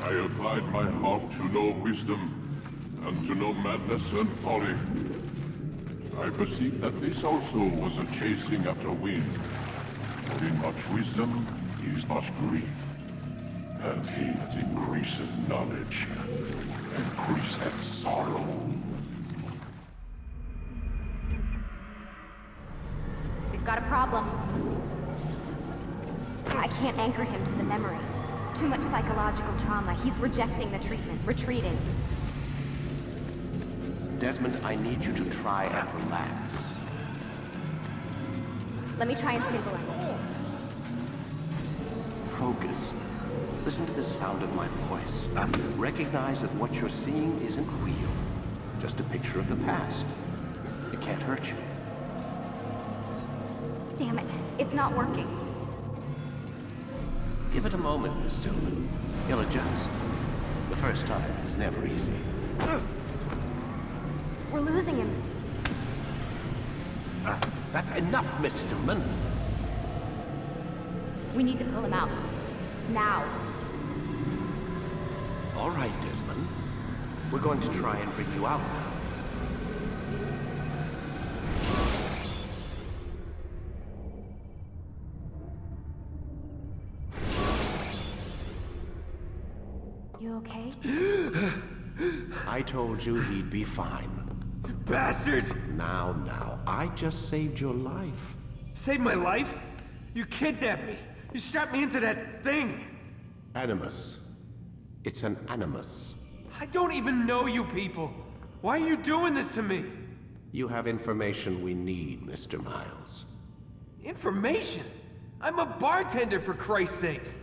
I applied my heart to know wisdom, and to know madness and folly. I perceived that this also was a chasing after wind. For in much wisdom is much grief, and he that increaseth knowledge increaseth sorrow. We've got a problem. I can't anchor him to the memory. Too much psychological trauma. He's rejecting the treatment, retreating. Desmond, I need you to try and relax. Let me try and stabilize him. Focus. Listen to the sound of my voice. Recognize that what you're seeing isn't real. Just a picture of the past. It can't hurt you. Damn it. It's not working. Give it a moment, Miss Stillman. He'll adjust. The first time is never easy. We're losing him. That's enough, Miss Stillman. We need to pull him out. Now. All right, Desmond. We're going to try and bring you out now. You okay? I told you he'd be fine. Bastards! Now, I just saved your life. Saved my life? You kidnapped me. You strapped me into that thing. Animus. It's an animus. I don't even know you people. Why are you doing this to me? You have information we need, Mr. Miles. Information? I'm a bartender, for Christ's sakes.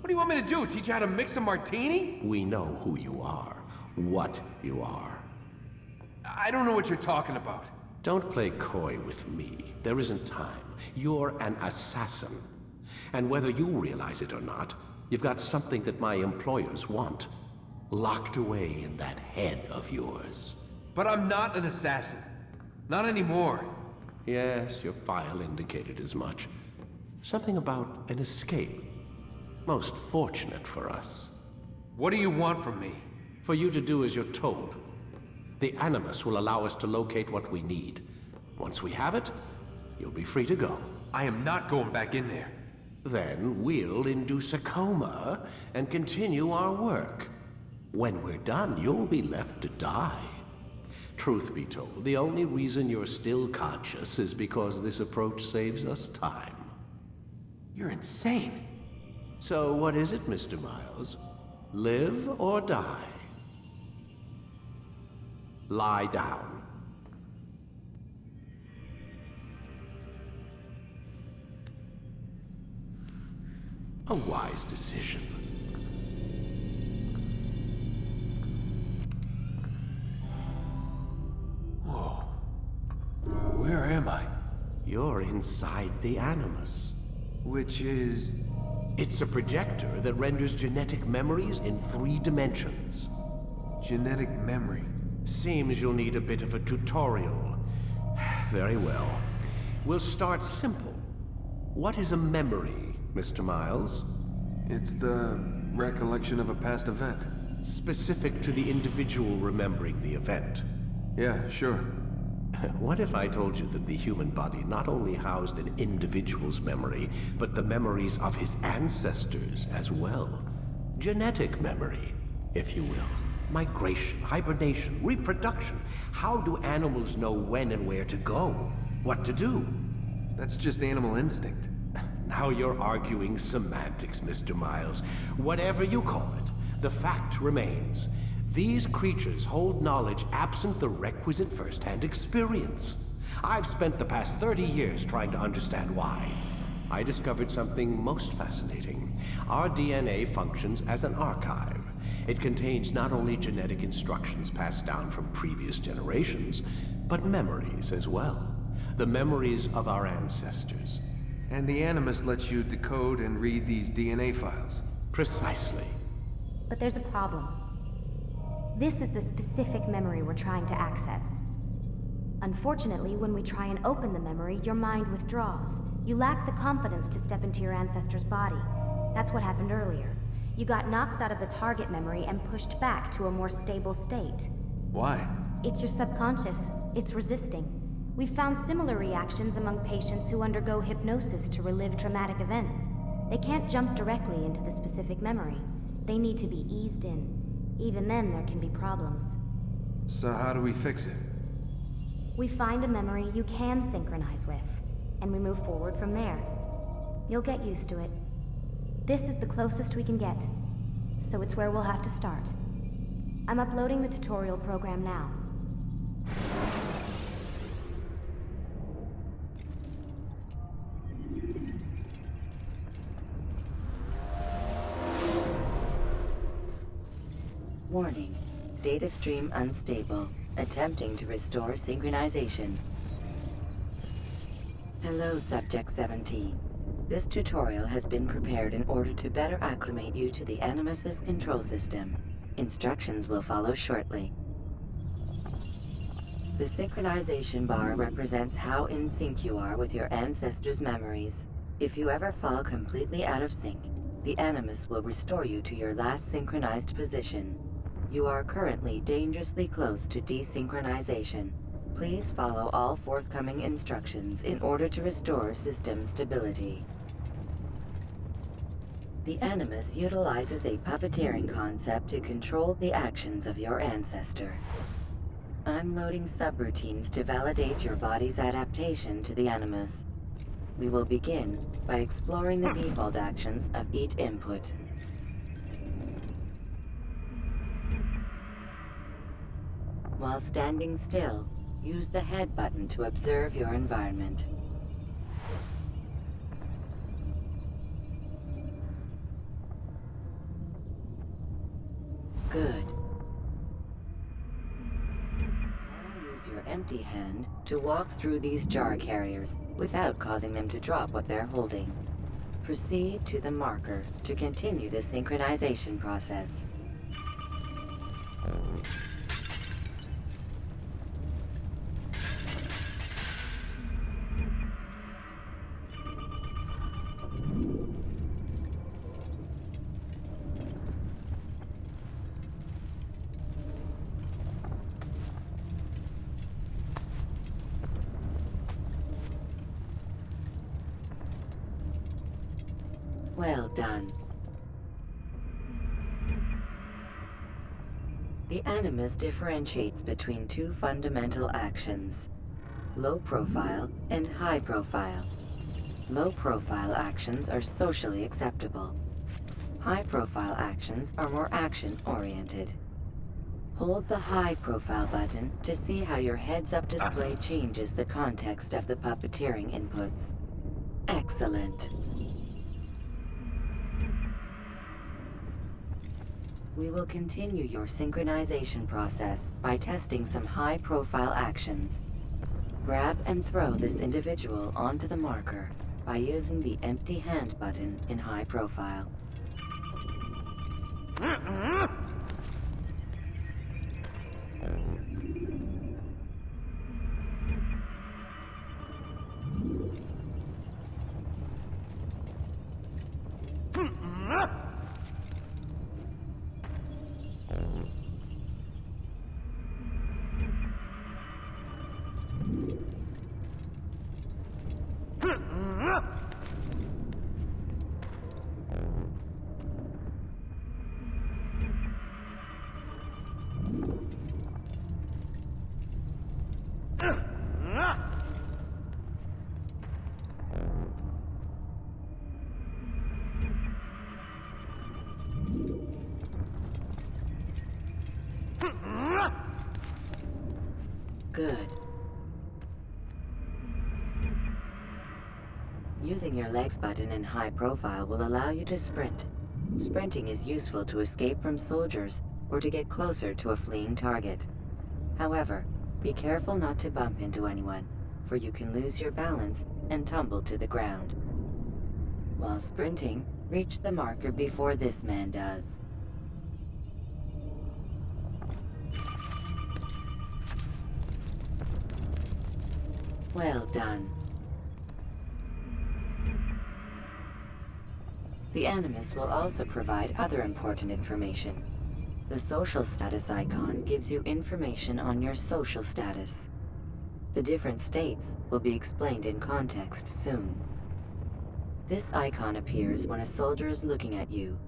What do you want me to do? Teach you how to mix a martini? We know who you are. What you are. I don't know what you're talking about. Don't play coy with me. There isn't time. You're an assassin. And whether you realize it or not, you've got something that my employers want. Locked away in that head of yours. But I'm not an assassin. Not anymore. Yes, your file indicated as much. Something about an escape. Most fortunate for us. What do you want from me? For you to do as you're told. The Animus will allow us to locate what we need. Once we have it, you'll be free to go. I am not going back in there. Then we'll induce a coma and continue our work. When we're done, you'll be left to die. Truth be told, the only reason you're still conscious is because this approach saves us time. You're insane. So what is it, Mr. Miles? Live or die? Lie down. A wise decision. Whoa. Where am I? You're inside the Animus. Which is... It's a projector that renders genetic memories in 3 dimensions. genetic memory. Seems you'll need a bit of a tutorial. Very well. We'll start simple. What is a memory, Mr. Miles? It's the recollection of a past event. Specific to the individual remembering the event. Yeah, sure. What if I told you that the human body not only housed an individual's memory, but the memories of his ancestors as well? Genetic memory, if you will. Migration, hibernation, reproduction. How do animals know when and where to go? What to do? That's just animal instinct. Now you're arguing semantics, Mr. Miles. Whatever you call it, the fact remains. These creatures hold knowledge absent the requisite first-hand experience. I've spent the past 30 years trying to understand why. I discovered something most fascinating. Our DNA functions as an archive. It contains not only genetic instructions passed down from previous generations, but memories as well. The memories of our ancestors. And the Animus lets you decode and read these DNA files. Precisely. But there's a problem. This is the specific memory we're trying to access. Unfortunately, when we try and open the memory, your mind withdraws. You lack the confidence to step into your ancestor's body. That's what happened earlier. You got knocked out of the target memory and pushed back to a more stable state. Why? It's your subconscious. It's resisting. We've found similar reactions among patients who undergo hypnosis to relive traumatic events. They can't jump directly into the specific memory. They need to be eased in. Even then, there can be problems. So how do we fix it? We find a memory you can synchronize with, and we move forward from there. You'll get used to it. This is the closest we can get, so it's where we'll have to start. I'm uploading the tutorial program now. Warning. Data stream unstable. Attempting to restore synchronization. Hello, Subject 17. This tutorial has been prepared in order to better acclimate you to the Animus's control system. Instructions will follow shortly. The synchronization bar represents how in sync you are with your ancestors' memories. If you ever fall completely out of sync, the Animus will restore you to your last synchronized position. You are currently dangerously close to desynchronization. Please follow all forthcoming instructions in order to restore system stability. The Animus utilizes a puppeteering concept to control the actions of your ancestor. I'm loading subroutines to validate your body's adaptation to the Animus. We will begin by exploring the default actions of each input. While standing still, use the head button to observe your environment. Good. Now use your empty hand to walk through these jar carriers without causing them to drop what they're holding. Proceed to the marker to continue the synchronization process. Well done. The Animus differentiates between two fundamental actions: low profile and high profile. Low profile actions are socially acceptable. High profile actions are more action-oriented. Hold the high profile button to see how your heads-up display changes the context of the puppeteering inputs. Excellent. We will continue your synchronization process by testing some high-profile actions. Grab and throw this individual onto the marker by using the empty hand button in high profile. Good. Using your legs button in high profile will allow you to sprint. Sprinting is useful to escape from soldiers or to get closer to a fleeing target. However, be careful not to bump into anyone, for you can lose your balance and tumble to the ground. While sprinting, reach the marker before this man does. Well done. The Animus will also provide other important information. The social status icon gives you information on your social status. The different states will be explained in context soon. This icon appears when a soldier is looking at you.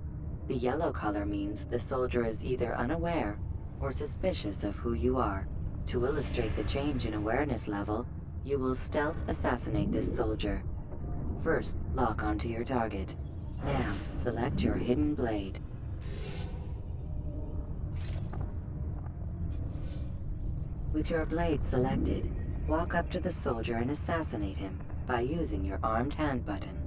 The yellow color means the soldier is either unaware or suspicious of who you are. To illustrate the change in awareness level, you will stealth assassinate this soldier. First, lock onto your target. Now, select your hidden blade. With your blade selected, walk up to the soldier and assassinate him by using your armed hand button.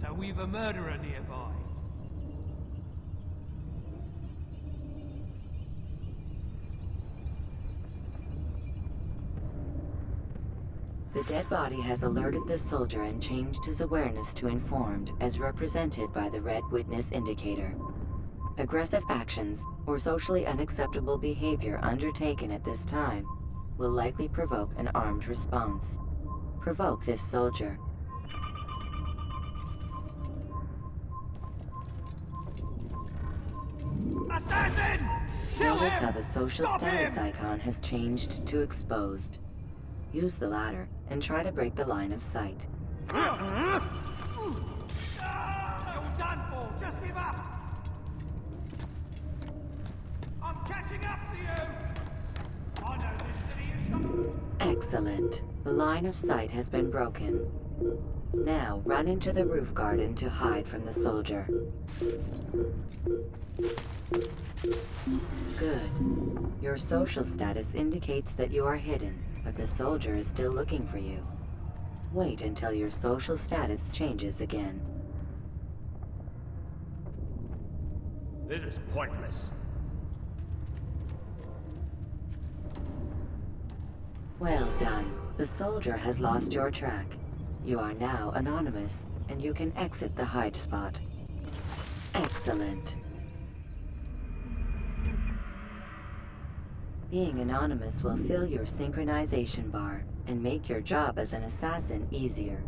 So we've a murderer nearby. The dead body has alerted the soldier and changed his awareness to informed, as represented by the red witness indicator. Aggressive actions or socially unacceptable behavior undertaken at this time will likely provoke an armed response. Provoke this soldier. Assassin! Kill Notice him! how the social Stop status him! icon has changed to exposed. Use the latter and try to break the line of sight. You're done for! Just give up! I'm catching up to you! I know this city is something. Excellent. The line of sight has been broken. Now run into the roof garden to hide from the soldier. Good. Your social status indicates that you are hidden, but the soldier is still looking for you. Wait until your social status changes again. This is pointless. Well done. The soldier has lost your track. You are now anonymous, and you can exit the hide spot. Excellent. Being anonymous will fill your synchronization bar and make your job as an assassin easier.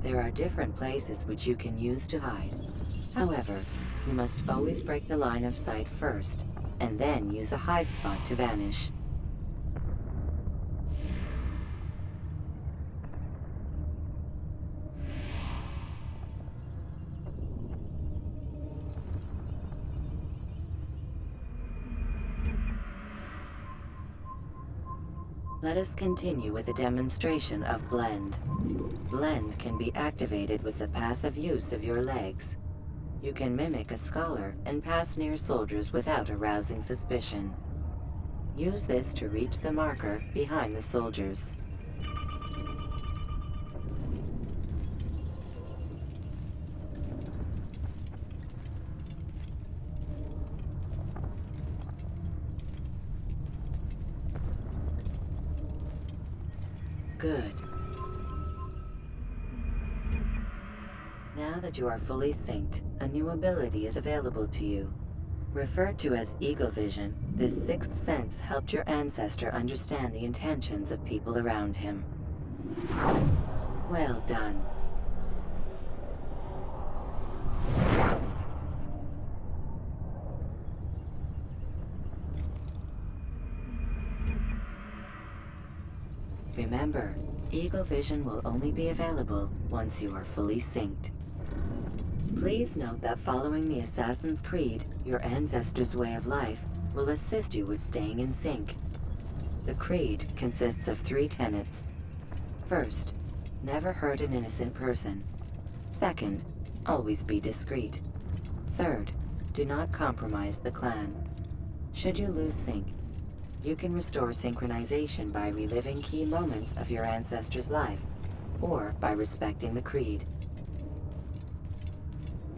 There are different places which you can use to hide. However, you must always break the line of sight first, and then use a hide spot to vanish. Let us continue with a demonstration of Blend. Blend can be activated with the passive use of your legs. You can mimic a scholar and pass near soldiers without arousing suspicion. Use this to reach the marker behind the soldiers. Good. Now that you are fully synced, a new ability is available to you. Referred to as Eagle Vision, this sixth sense helped your ancestor understand the intentions of people around him. Well done. Remember, Eagle Vision will only be available once you are fully synced. Please note that following the Assassin's Creed, your ancestors' way of life will assist you with staying in sync. The Creed consists of 3 tenets. First, never hurt an innocent person. Second, always be discreet. Third, do not compromise the clan. Should you lose sync, you can restore synchronization by reliving key moments of your ancestor's life, or by respecting the Creed.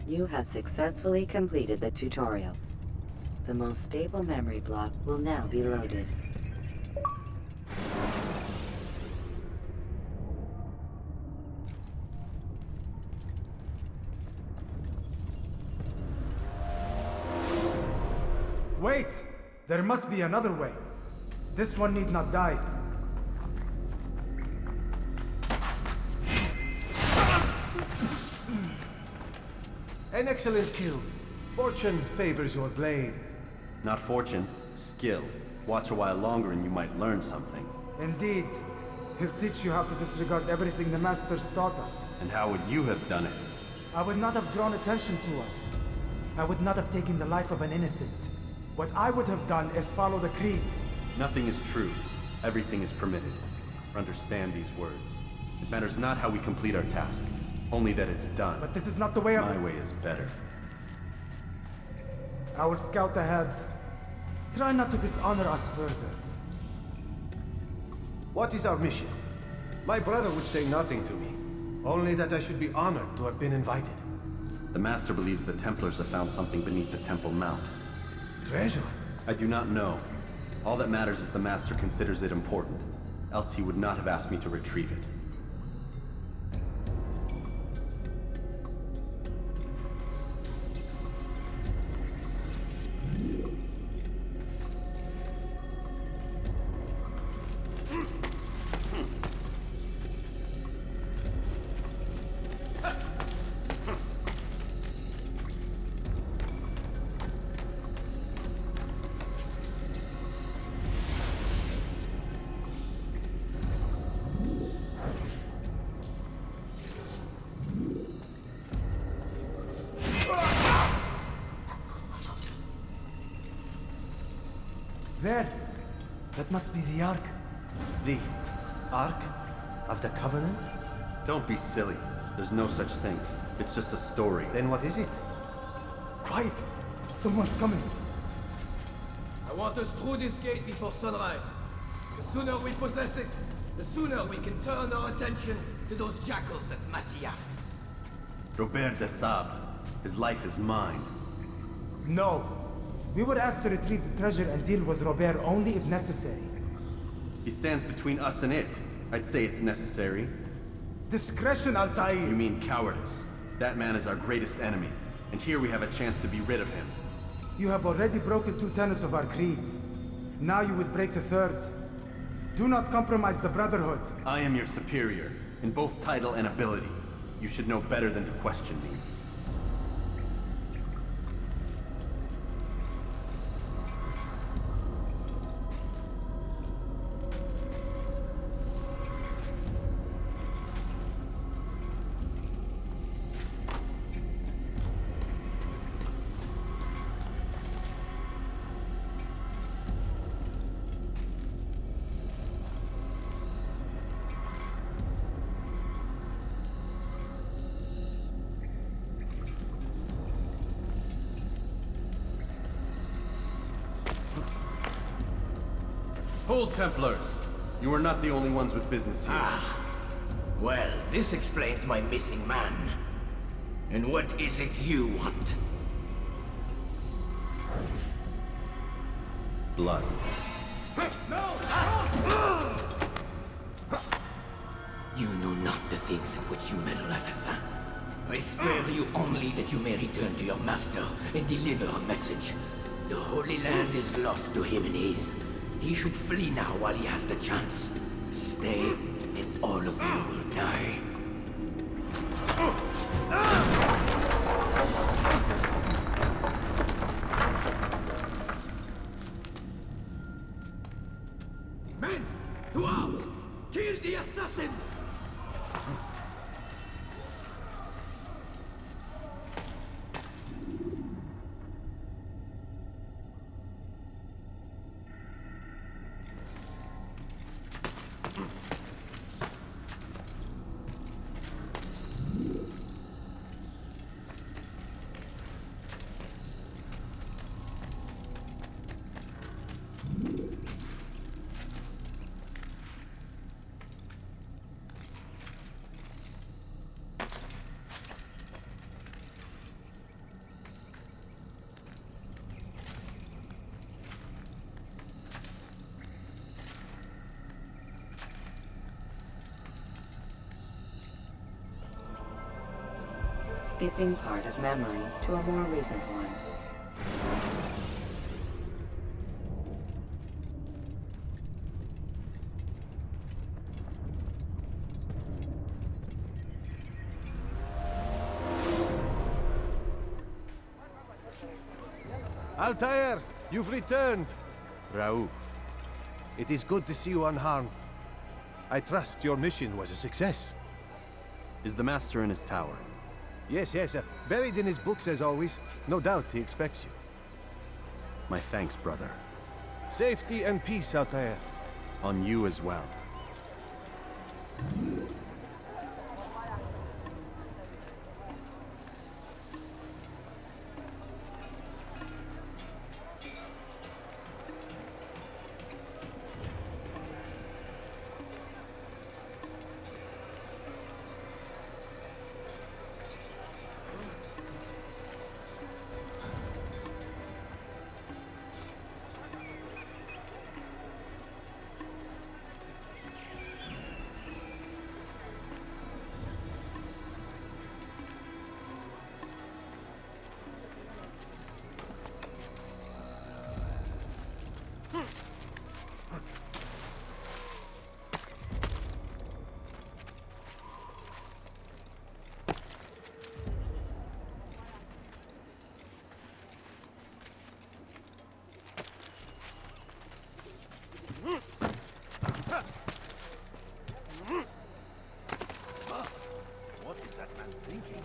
You have successfully completed the tutorial. The most stable memory block will now be loaded. Wait! There must be another way. This one need not die. An excellent kill. Fortune favors your blade. Not fortune, skill. Watch a while longer and you might learn something. Indeed. He'll teach you how to disregard everything the Masters taught us. And how would you have done it? I would not have drawn attention to us. I would not have taken the life of an innocent. What I would have done is follow the Creed. Nothing is true. Everything is permitted. Understand these words. It matters not how we complete our task, only that it's done. But this is not the way of... My way is better. I will scout ahead. Try not to dishonor us further. What is our mission? My brother would say nothing to me. Only that I should be honored to have been invited. The Master believes the Templars have found something beneath the Temple Mount. Treasure? I do not know. All that matters is the Master considers it important. Else he would not have asked me to retrieve it. There! That must be the Ark. The Ark of the Covenant? Don't be silly. There's no such thing. It's just a story. Then what is it? Quiet! Someone's coming. I want us through this gate before sunrise. The sooner we possess it, the sooner we can turn our attention to those jackals at Masyaf. Robert de Sable. His life is mine. No. We were asked to retrieve the treasure and deal with Robert only if necessary. He stands between us and it. I'd say it's necessary. Discretion, Altair! You mean cowardice. That man is our greatest enemy, and here we have a chance to be rid of him. You have already broken 2 tenets of our creed. Now you would break the 3rd. Do not compromise the Brotherhood. I am your superior, in both title and ability. You should know better than to question me. Hold, Templars! You are not the only ones with business here. Well, this explains my missing man. And what is it you want? Blood. You know not the things in which you meddle, assassin. I spare you only that you may return to your master and deliver a message. The Holy Land is lost to him and his. He should flee now while he has the chance. Stay, and all of you will die. Men, to arms! Kill the assassins! Skipping part of memory to a more recent one. Altair, you've returned. Raouf. It is good to see you unharmed. I trust your mission was a success. Is the Master in his tower? Yes, buried in his books as always. No doubt he expects you. My thanks, brother. Safety and peace, Altair. On you as well. What is that man thinking?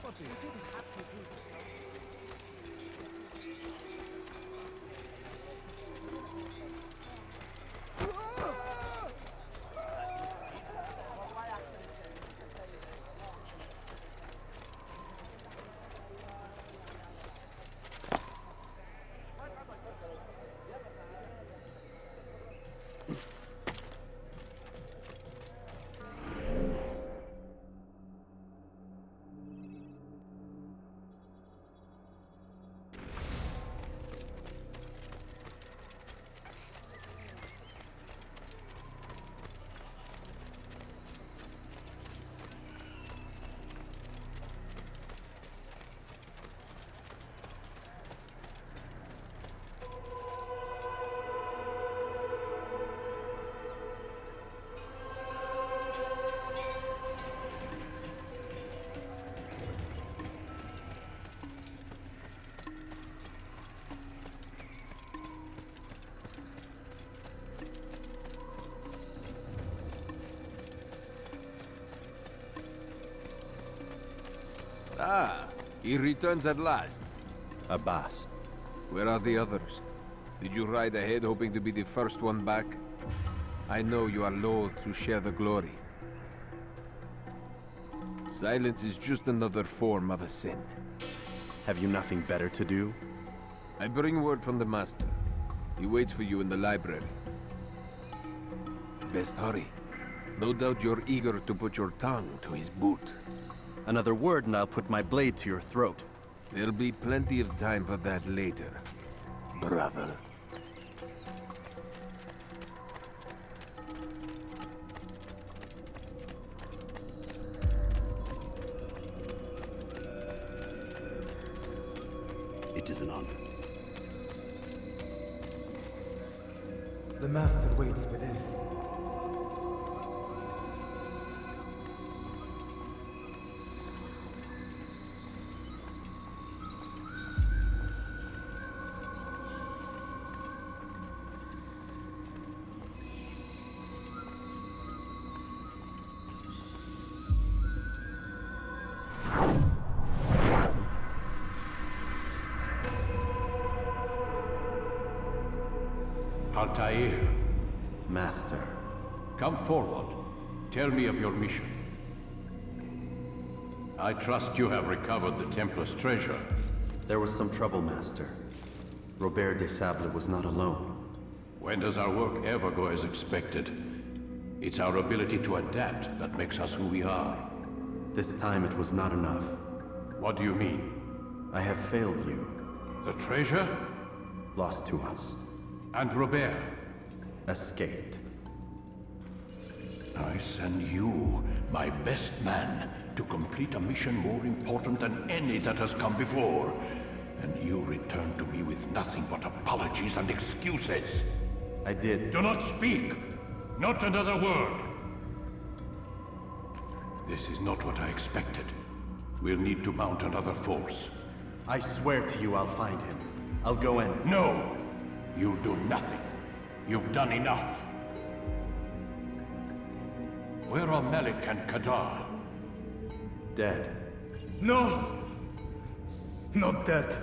What is this? Ah, he returns at last. Abbas. Where are the others? Did you ride ahead hoping to be the first one back? I know you are loath to share the glory. Silence is just another form of assent. Have you nothing better to do? I bring word from the Master. He waits for you in the library. Best hurry. No doubt you're eager to put your tongue to his boot. Another word and I'll put my blade to your throat. There'll be plenty of time for that later, brother. It is an honor. The Master waits within. Altair, Master. come forward. Tell me of your mission. I trust you have recovered the Templar's treasure. There was some trouble, Master. Robert de Sable was not alone. When does our work ever go as expected? It's our ability to adapt that makes us who we are. This time it was not enough. What do you mean? I have failed you. The treasure? Lost to us. And Robert? Escaped. I send you, my best man, to complete a mission more important than any that has come before. And you return to me with nothing but apologies and excuses. I did. Do not speak! Not another word! This is not what I expected. We'll need to mount another force. I swear to you I'll find him. I'll go in. No! You'll do nothing. You've done enough. Where are Malik and Kadar? Dead. No! Not dead.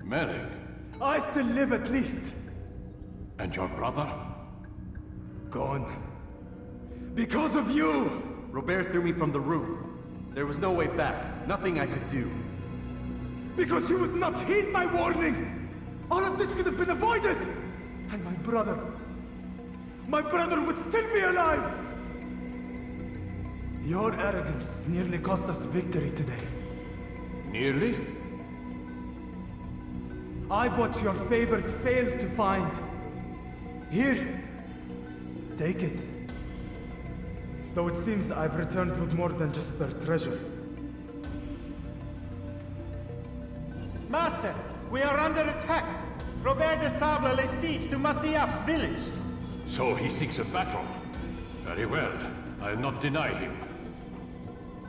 Malik? I still live at least. And your brother? Gone. Because of you! Robert threw me from the room. There was no way back. Nothing I could do. Because you would not heed my warning! All of this could have been avoided! And my brother would still be alive! Your arrogance nearly cost us victory today. Nearly? I've what your favorite failed to find. Here, take it. Though it seems I've returned with more than just their treasure. Master, we are under attack. Robert de Sable lays siege to Masyaf's village. So he seeks a battle. Very well. I'll not deny him.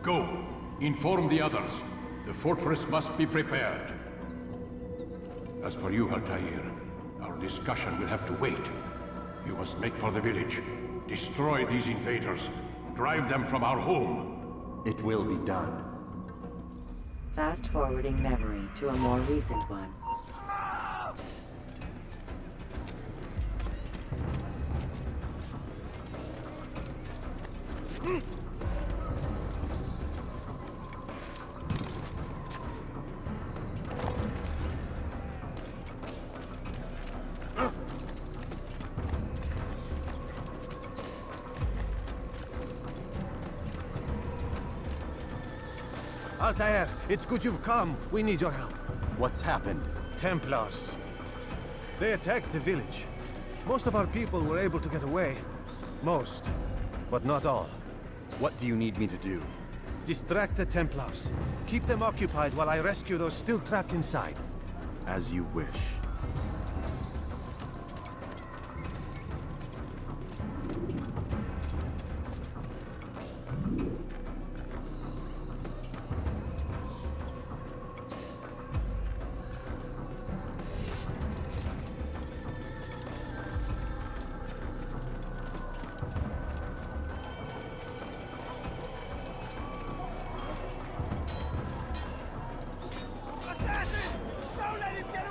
Go. Inform the others. The fortress must be prepared. As for you, Altair, our discussion will have to wait. You must make for the village. Destroy these invaders. Drive them from our home. It will be done. Fast-forwarding memory to a more recent one. Altair, it's good you've come. We need your help. What's happened? Templars. They attacked the village. Most of our people were able to get away. Most, but not all. What do you need me to do? Distract the Templars. Keep them occupied while I rescue those still trapped inside. As you wish.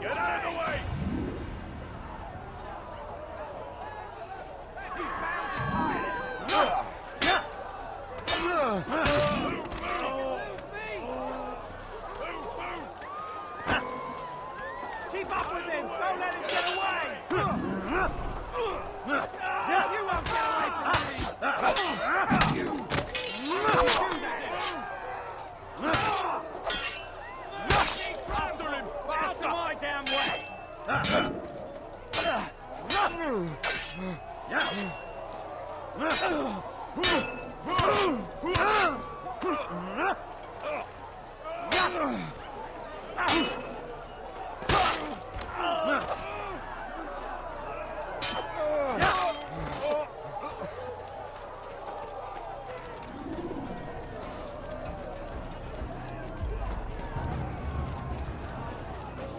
Get out of the way!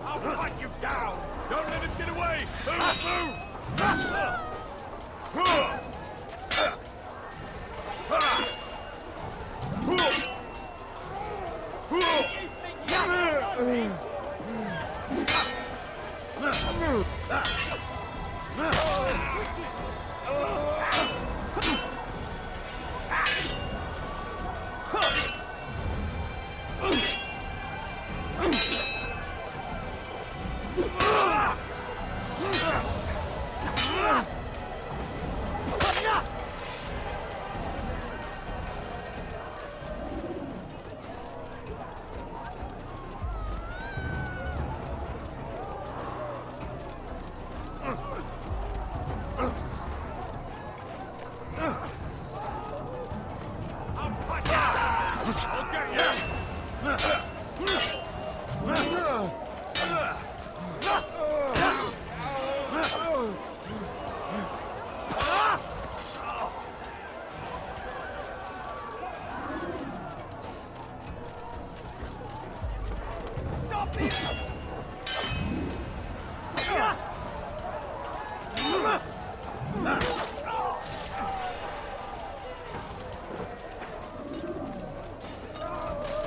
I'll hunt you down! Don't let him get away! Move!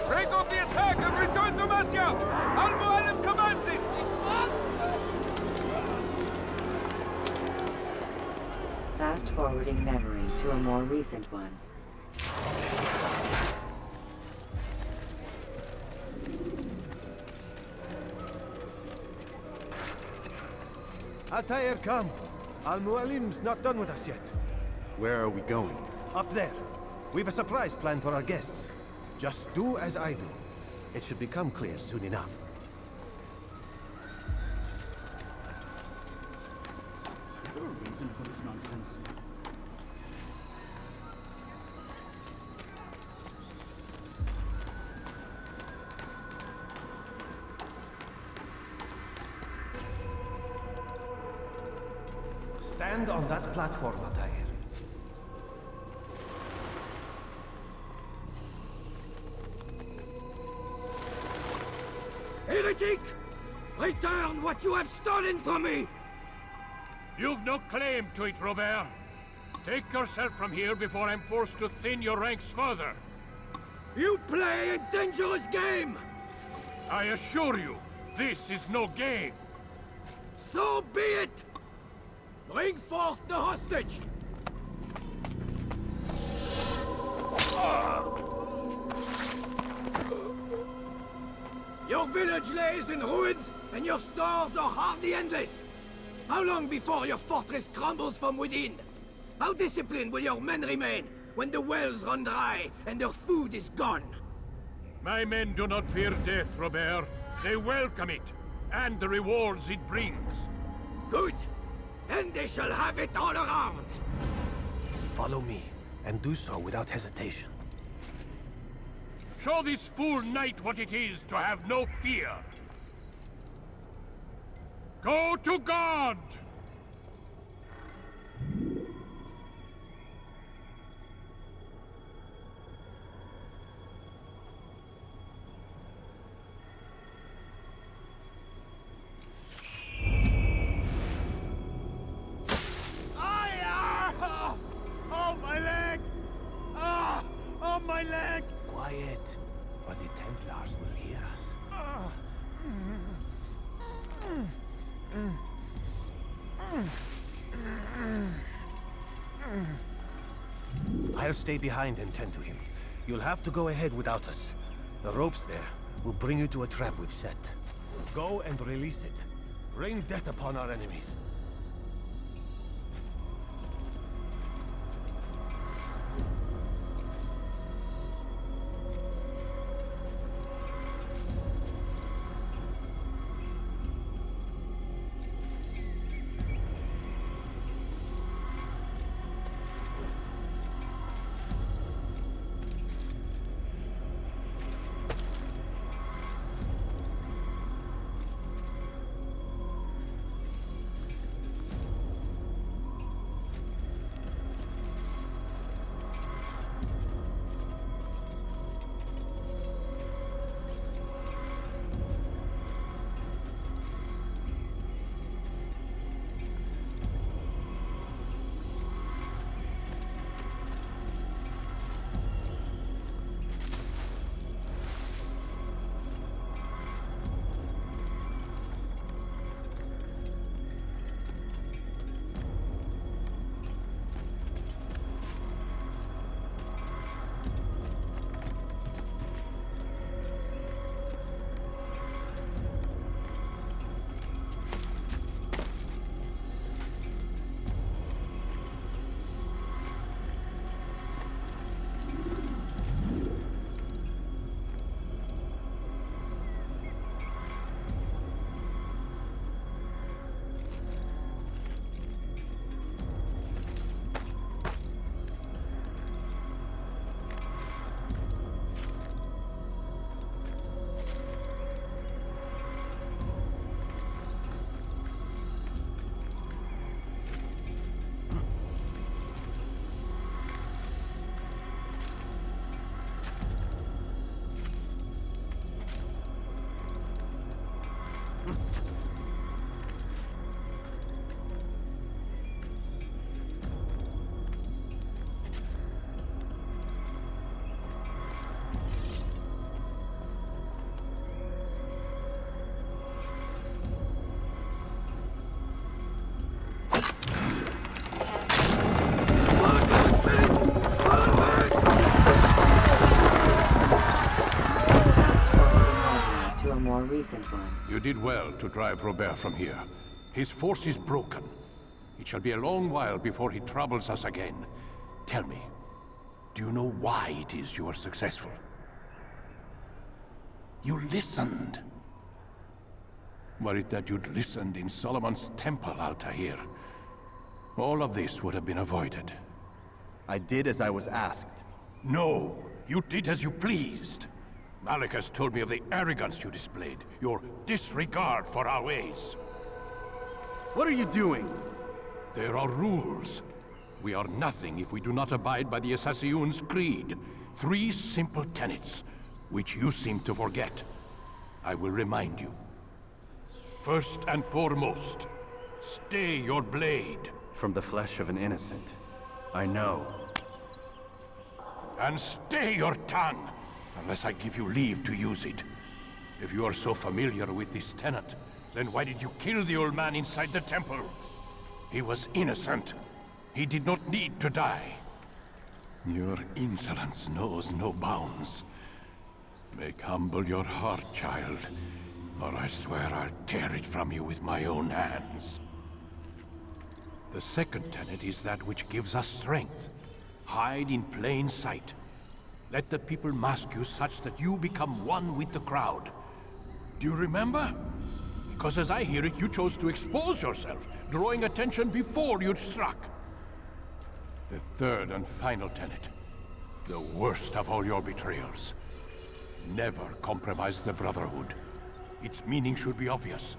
Break off the attack and return to Masya! Al-Mualim commands it! Fast-forwarding memory to a more recent one. Altair, come. Al-Mualim's not done with us yet. Where are we going? Up there. We've a surprise plan for our guests. Just do as I do. It should become clear soon enough. Is there a reason for this nonsense? Stand on that platform, Altair. Heretic! Return what you have stolen from me! You've no claim to it, Robert. Take yourself from here before I'm forced to thin your ranks further. You play a dangerous game! I assure you, this is no game. So be it! Bring forth the hostage! Your village lays in ruins, and your stores are hardly endless. How long before your fortress crumbles from within? How disciplined will your men remain when the wells run dry and their food is gone? My men do not fear death, Robert. They welcome it, and the rewards it brings. Good. Then they shall have it all around. Follow me, and do so without hesitation. Show this fool knight what it is to have no fear. Go to God! Oh, my leg! Ah! Oh, my leg! Quiet, or the Templars will hear us. I'll stay behind and tend to him. You'll have to go ahead without us. The ropes there will bring you to a trap we've set. Go and release it. Rain death upon our enemies. recent one. You did well to drive Robert from here. His force is broken. It shall be a long while before he troubles us again. Tell me, do you know why it is you are successful? You listened. Were it that you'd listened in Solomon's temple, Altair, all of this would have been avoided. I did as I was asked. No, you did as you pleased. Malik has told me of the arrogance you displayed, your disregard for our ways. What are you doing? There are rules. We are nothing if we do not abide by the Assassin's creed. 3 simple tenets, which you seem to forget. I will remind you. First and foremost, stay your blade. From the flesh of an innocent. I know. And stay your tongue, unless I give you leave to use it. If you are so familiar with this tenet, then why did you kill the old man inside the temple? He was innocent. He did not need to die. Your insolence knows no bounds. Make humble your heart, child, or I swear I'll tear it from you with my own hands. The second tenet is that which gives us strength. Hide in plain sight. Let the people mask you such that you become one with the crowd. Do you remember? Because as I hear it, you chose to expose yourself, drawing attention before you'd struck. The third and final tenet. The worst of all your betrayals. Never compromise the Brotherhood. Its meaning should be obvious.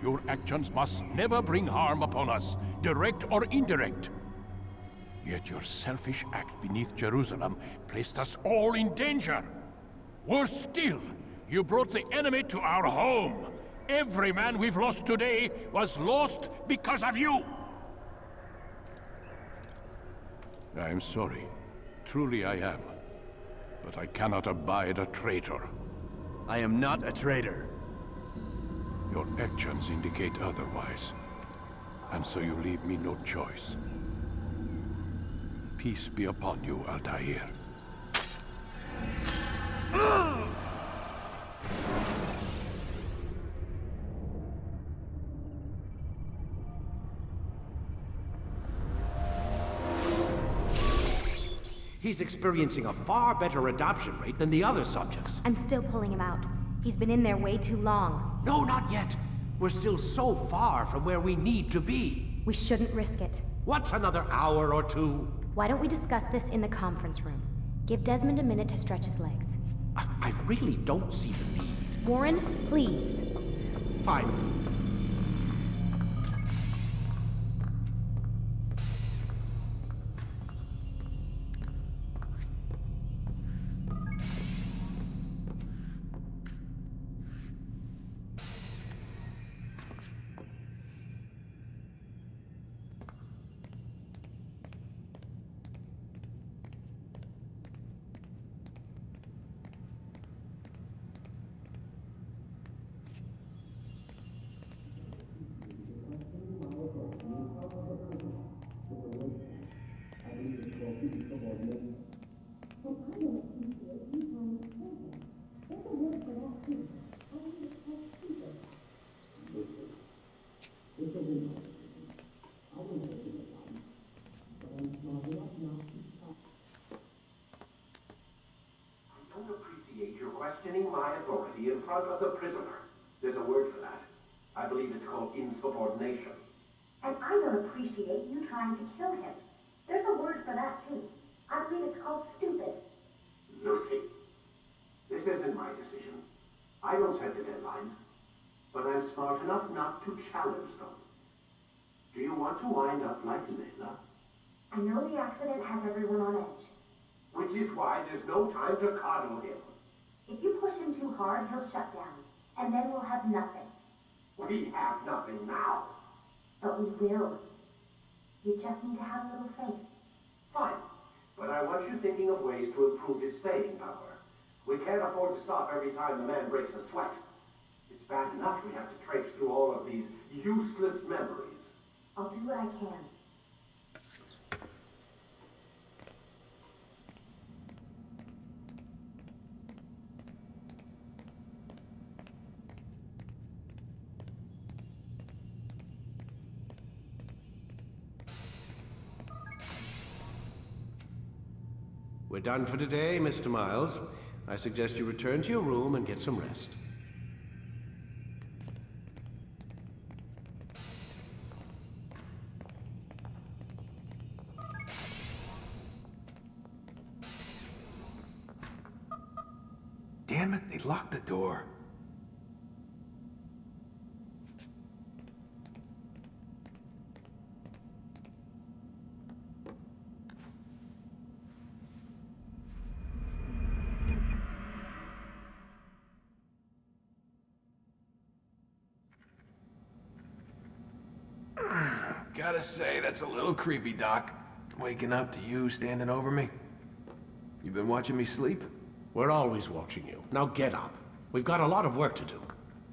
Your actions must never bring harm upon us, direct or indirect. Yet your selfish act beneath Jerusalem placed us all in danger. Worse still, you brought the enemy to our home. Every man we've lost today was lost because of you. I am sorry. Truly I am. But I cannot abide a traitor. I am not a traitor. Your actions indicate otherwise. And so you leave me no choice. Peace be upon you, Altair. He's experiencing a far better adoption rate than the other subjects. I'm still pulling him out. He's been in there way too long. No, not yet. We're still so far from where we need to be. We shouldn't risk it. What's another hour or two? Why don't we discuss this in the conference room? Give Desmond a minute to stretch his legs. I really don't see the need. Warren, please. Fine. Questioning my authority in front of the prisoner. There's a word for that. I believe it's called insubordination. And I don't appreciate you trying to kill him. There's a word for that, too. I believe it's called stupid. Lucy, this isn't my decision. I don't set the deadlines, but I'm smart enough not to challenge them. Do you want to wind up like Layla? I know the accident has everyone on edge. Which is why there's no time to coddle him. If you push him too hard, he'll shut down. And then we'll have nothing. We have nothing now. But we will. You just need to have a little faith. Fine. But I want you thinking of ways to improve his staying power. We can't afford to stop every time the man breaks a sweat. It's bad enough we have to traipse through all of these useless memories. I'll do what I can. We're done for today, Mr. Miles. I suggest you return to your room and get some rest. Damn it, they locked the door. Gotta say, that's a little creepy, Doc. Waking up to you standing over me. You been watching me sleep? We're always watching you. Now get up. We've got a lot of work to do.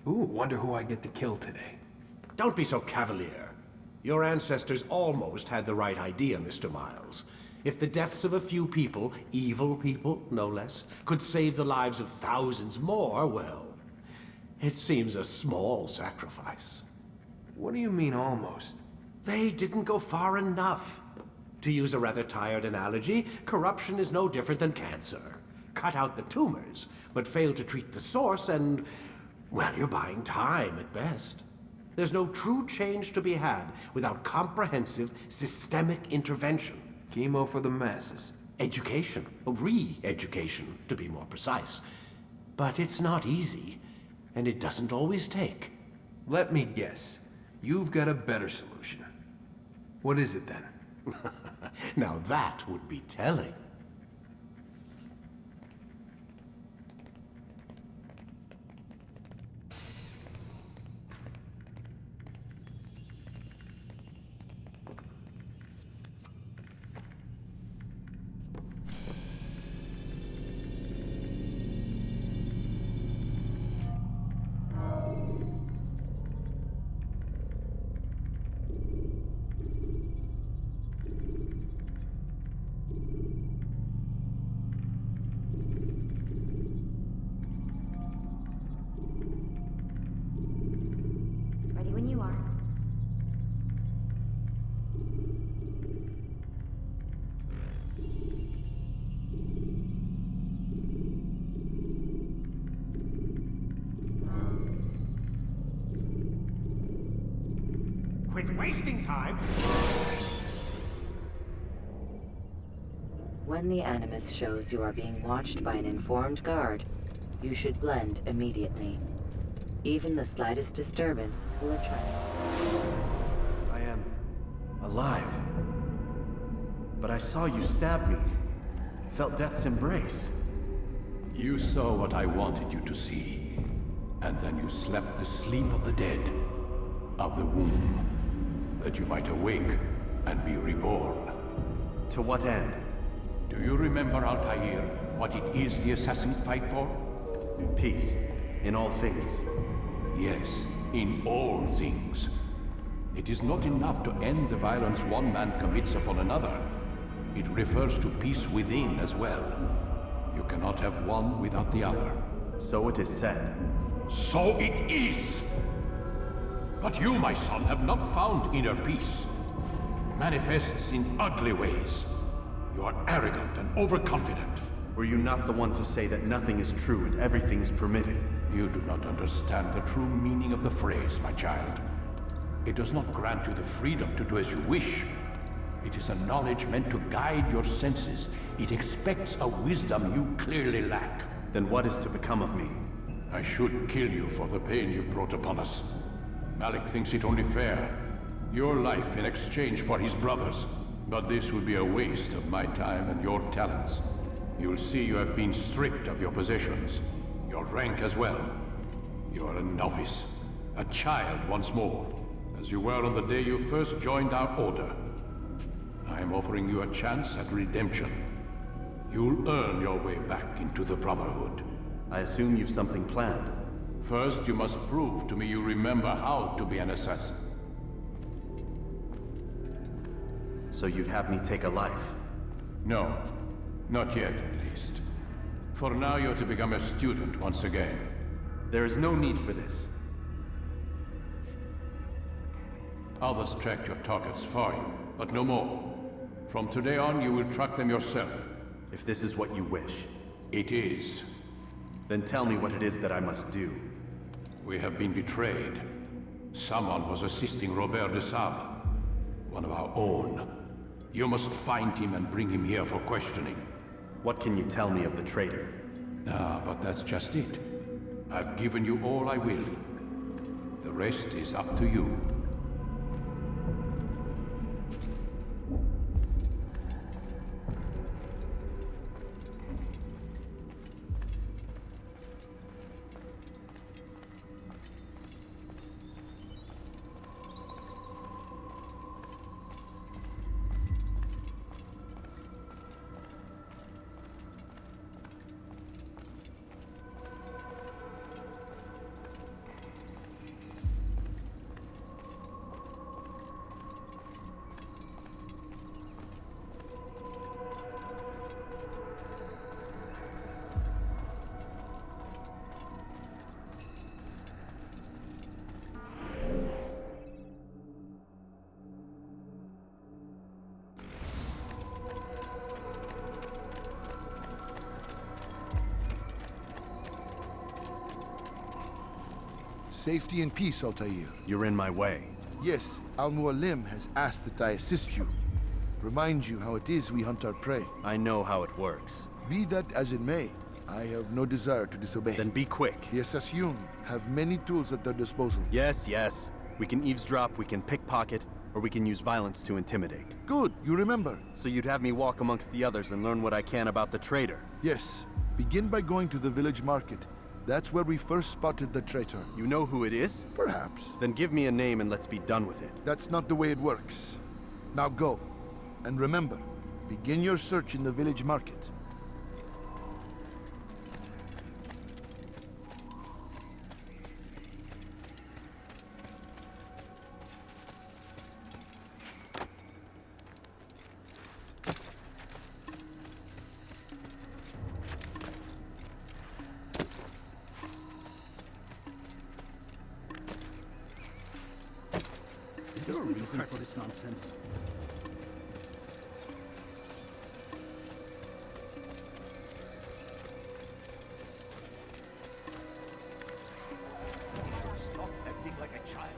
Ooh, wonder who I get to kill today. Don't be so cavalier. Your ancestors almost had the right idea, Mr. Miles. If the deaths of a few people, evil people, no less, could save the lives of thousands more, well, it seems a small sacrifice. What do you mean, almost? They didn't go far enough. To use a rather tired analogy, corruption is no different than cancer. Cut out the tumors, but fail to treat the source and, well, you're buying time at best. There's no true change to be had without comprehensive, systemic intervention. Chemo for the masses. Education, re-education, to be more precise. But it's not easy, and it doesn't always take. Let me guess. You've got a better solution. What is it then? Now that would be telling. Quit wasting time! When the Animus shows you are being watched by an informed guard, you should blend immediately. Even the slightest disturbance will attract. I am alive. But I saw you stab me. Felt death's embrace. You saw what I wanted you to see. And then you slept the sleep of the dead, of the womb, that you might awake and be reborn. To what end? Do you remember, Altair, what it is the assassins fight for? Peace. In all things. Yes, in all things. It is not enough to end the violence one man commits upon another. It refers to peace within as well. You cannot have one without the other. So it is said. So it is! But you, my son, have not found inner peace. It manifests in ugly ways. You are arrogant and overconfident. Were you not the one to say that nothing is true and everything is permitted? You do not understand the true meaning of the phrase, my child. It does not grant you the freedom to do as you wish. It is a knowledge meant to guide your senses. It expects a wisdom you clearly lack. Then what is to become of me? I should kill you for the pain you've brought upon us. Malik thinks it only fair. Your life in exchange for his brother's. But this would be a waste of my time and your talents. You'll see you have been stripped of your possessions. Your rank as well. You are a novice. A child once more. As you were on the day you first joined our order. I am offering you a chance at redemption. You'll earn your way back into the Brotherhood. I assume you've something planned. First, you must prove to me you remember how to be an assassin. So you'd have me take a life? No. Not yet, at least. For now, you're to become a student once again. There is no need for this. Others tracked your targets for you, but no more. From today on, you will track them yourself. If this is what you wish. It is. Then tell me what it is that I must do. We have been betrayed. Someone was assisting Robert de Sable, one of our own. You must find him and bring him here for questioning. What can you tell me of the traitor? Ah, but that's just it. I've given you all I will. The rest is up to you. Safety and peace, Altair. You're in my way. Yes, Al-Mualim has asked that I assist you. Remind you how it is we hunt our prey. I know how it works. Be that as it may, I have no desire to disobey. Then be quick. The Assassin have many tools at their disposal. Yes, yes. We can eavesdrop, we can pickpocket, or we can use violence to intimidate. Good, you remember. So you'd have me walk amongst the others and learn what I can about the traitor? Yes. Begin by going to the village market. That's where we first spotted the traitor. You know who it is? Perhaps. Then give me a name and let's be done with it. That's not the way it works. Now go. And remember, begin your search in the village market. Is there a reason for this nonsense? Stop acting like a child.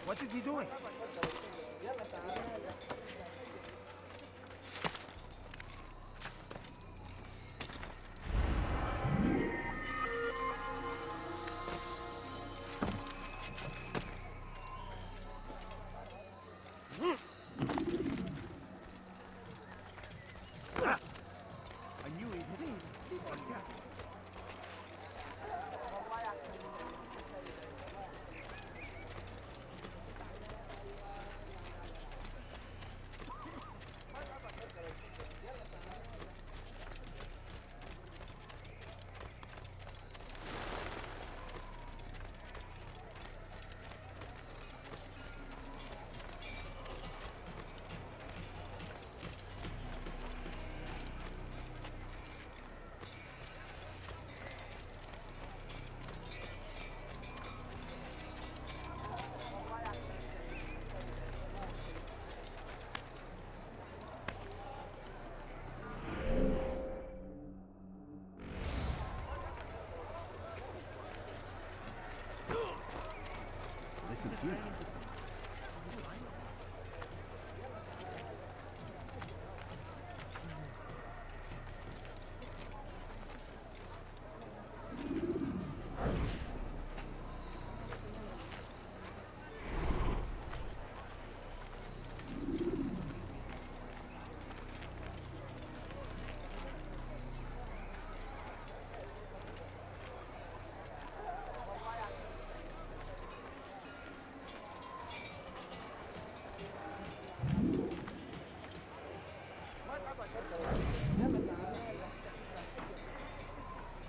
What is he doing? I knew it. Please, keep on yapping.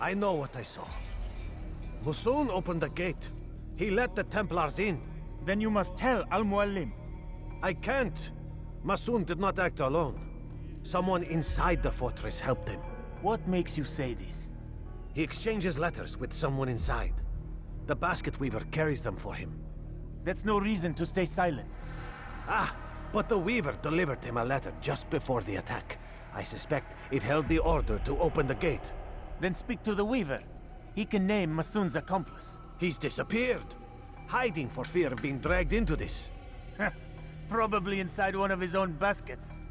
I know what I saw. Masoon opened the gate. He let the Templars in. Then you must tell Al-Mualim. I can't. Masoon did not act alone. Someone inside the fortress helped him. What makes you say this? He exchanges letters with someone inside. The basket weaver carries them for him. That's no reason to stay silent. Ah, but the weaver delivered him a letter just before the attack. I suspect it held the order to open the gate. Then speak to the weaver. He can name Masoon's accomplice. He's disappeared. Hiding for fear of being dragged into this. Probably inside one of his own baskets.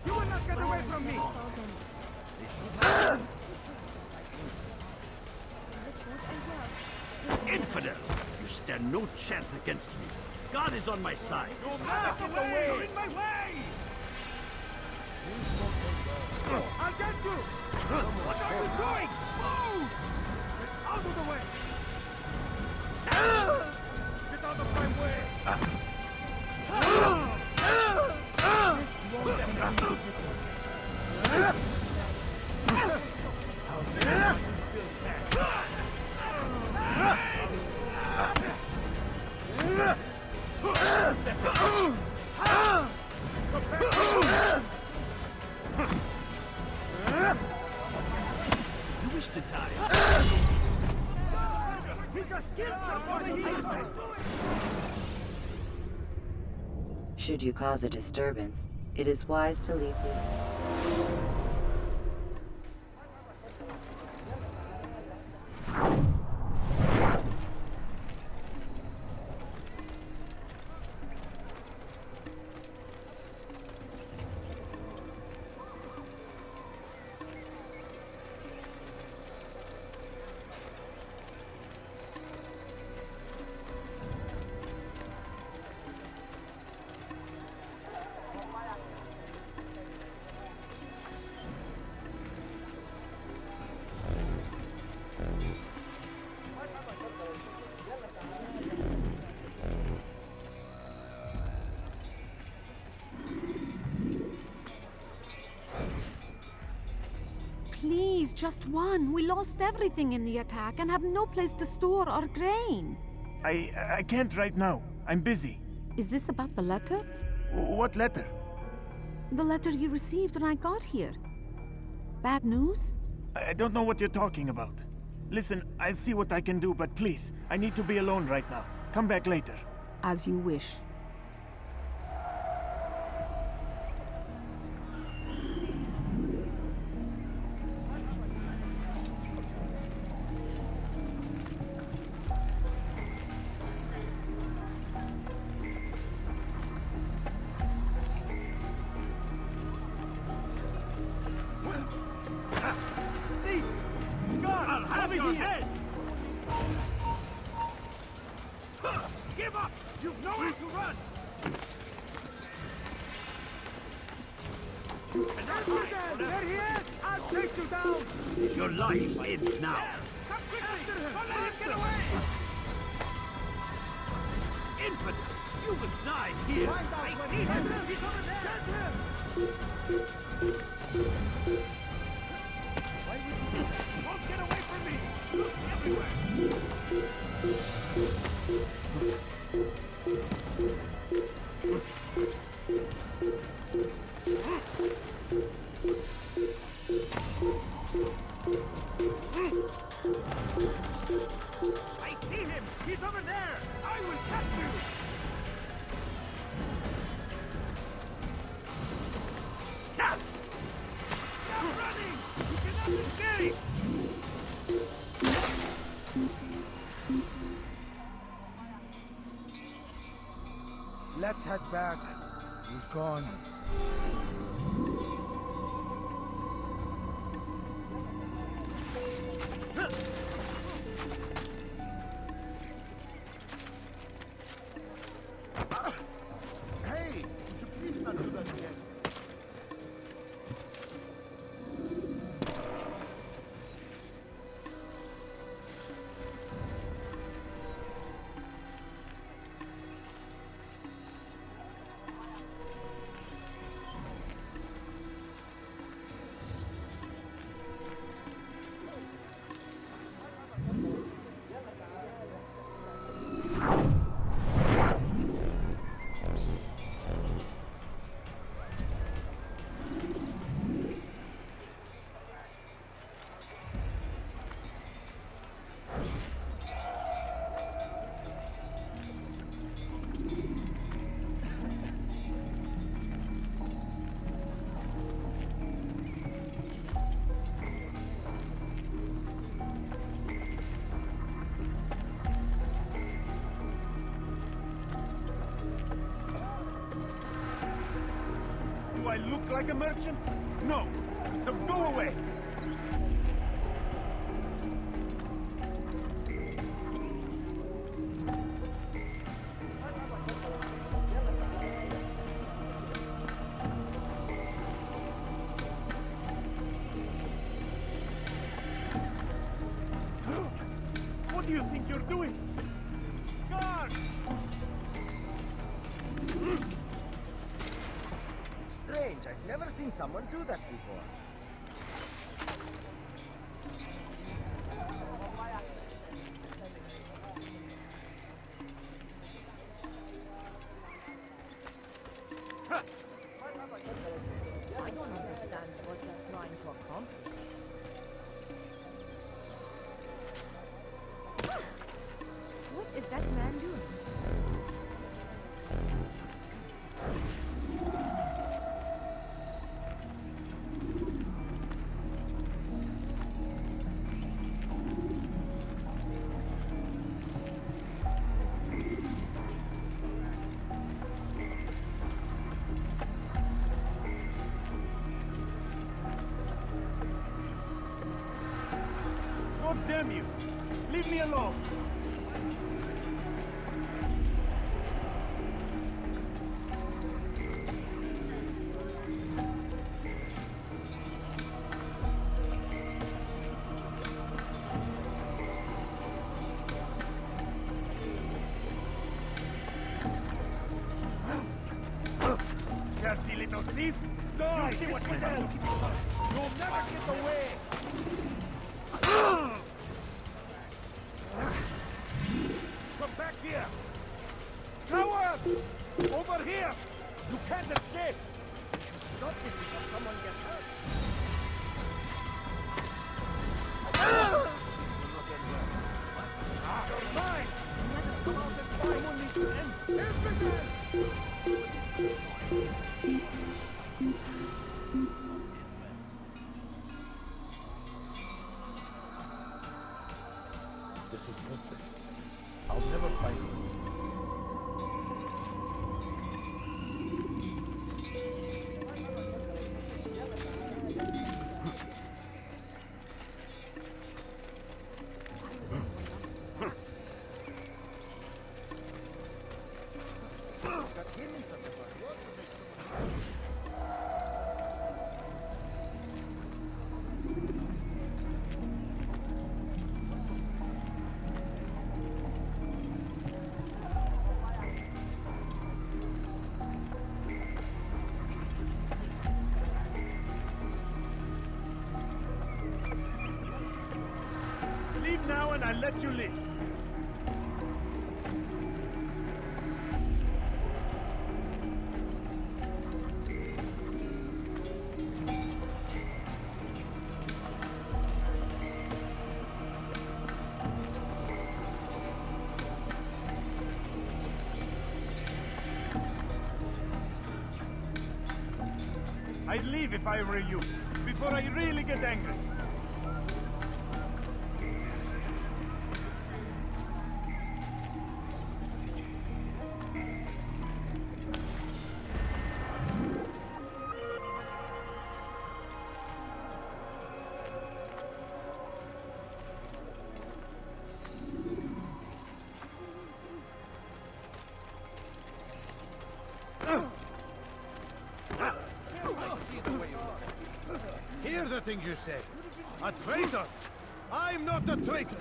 You will not get away from me! Infidel! You stand no chance against me. God is on my side. You're back in the way! You're in my way! I'll get you! What are you doing? Move! Get out of the way! Get out of my way! You wish to die? He just killed somebody! Should you cause a disturbance, it is wise to leave the... Please, just one. We lost everything in the attack and have no place to store our grain. I can't right now. I'm busy. Is this about the letter? What letter? The letter you received when I got here. Bad news? I don't know what you're talking about. Listen, I'll see what I can do, but please, I need to be alone right now. Come back later. As you wish. I'll have your head! Give up! You've nowhere to run! There he is! I'll take you down! Your life ends now! Come quickly! Don't let him get away! Infant! You will die here! I see him! He's over there! Don't get away from me! Look everywhere! I see him! He's over there! I will catch you! Stop! Stop running! You cannot escape! Let's head back. He's gone. Hey! Would you please not do that again? Do I look like a merchant? No. So go away. What do you think you're doing? Guards! Strange, I've never seen someone do that before. I don't understand what they're trying to accomplish. What is that man doing? God damn you! Leave me alone! Dirty little thief! Die! See what you do! You'll never get away! Come back here! Coward! Over here! You can't escape! Stop this before someone gets hurt. This will not end well. You're mine! Come out and fight! this is hopeless. I'll never find you. Leave now and I'll let you live. I'd leave if I were you, before I really get angry. Hear the things you say. A traitor! I'm not a traitor!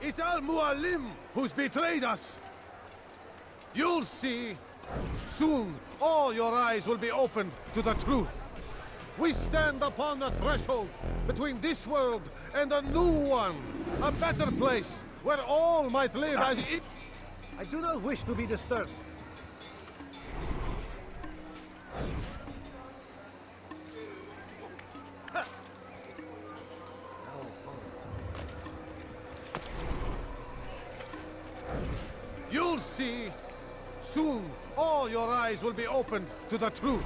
It's Al-Mualim who's betrayed us! You'll see. Soon, all your eyes will be opened to the truth. We stand upon the threshold between this world and a new one. A better place where all might live as it... I do not wish to be disturbed. You'll see. Soon, all your eyes will be opened to the truth.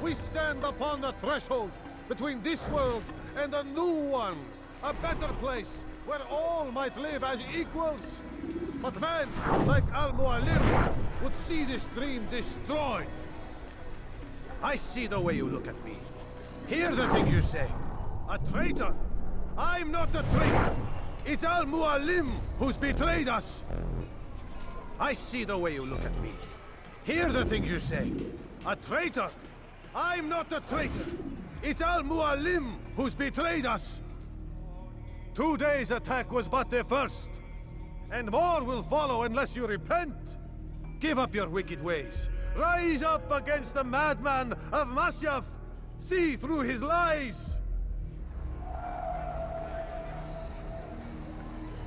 We stand upon the threshold between this world and a new one. A better place where all might live as equals. But man, like Al-Mualim, would see this dream destroyed. I see the way you look at me. Hear the things you say. A traitor? I'm not a traitor. It's Al-Mualim who's betrayed us. I see the way you look at me. Hear the things you say. A traitor? I'm not a traitor. It's Al-Mualim who's betrayed us. Today's attack was but the first. And more will follow unless you repent. Give up your wicked ways. Rise up against the madman of Masyaf. See through his lies.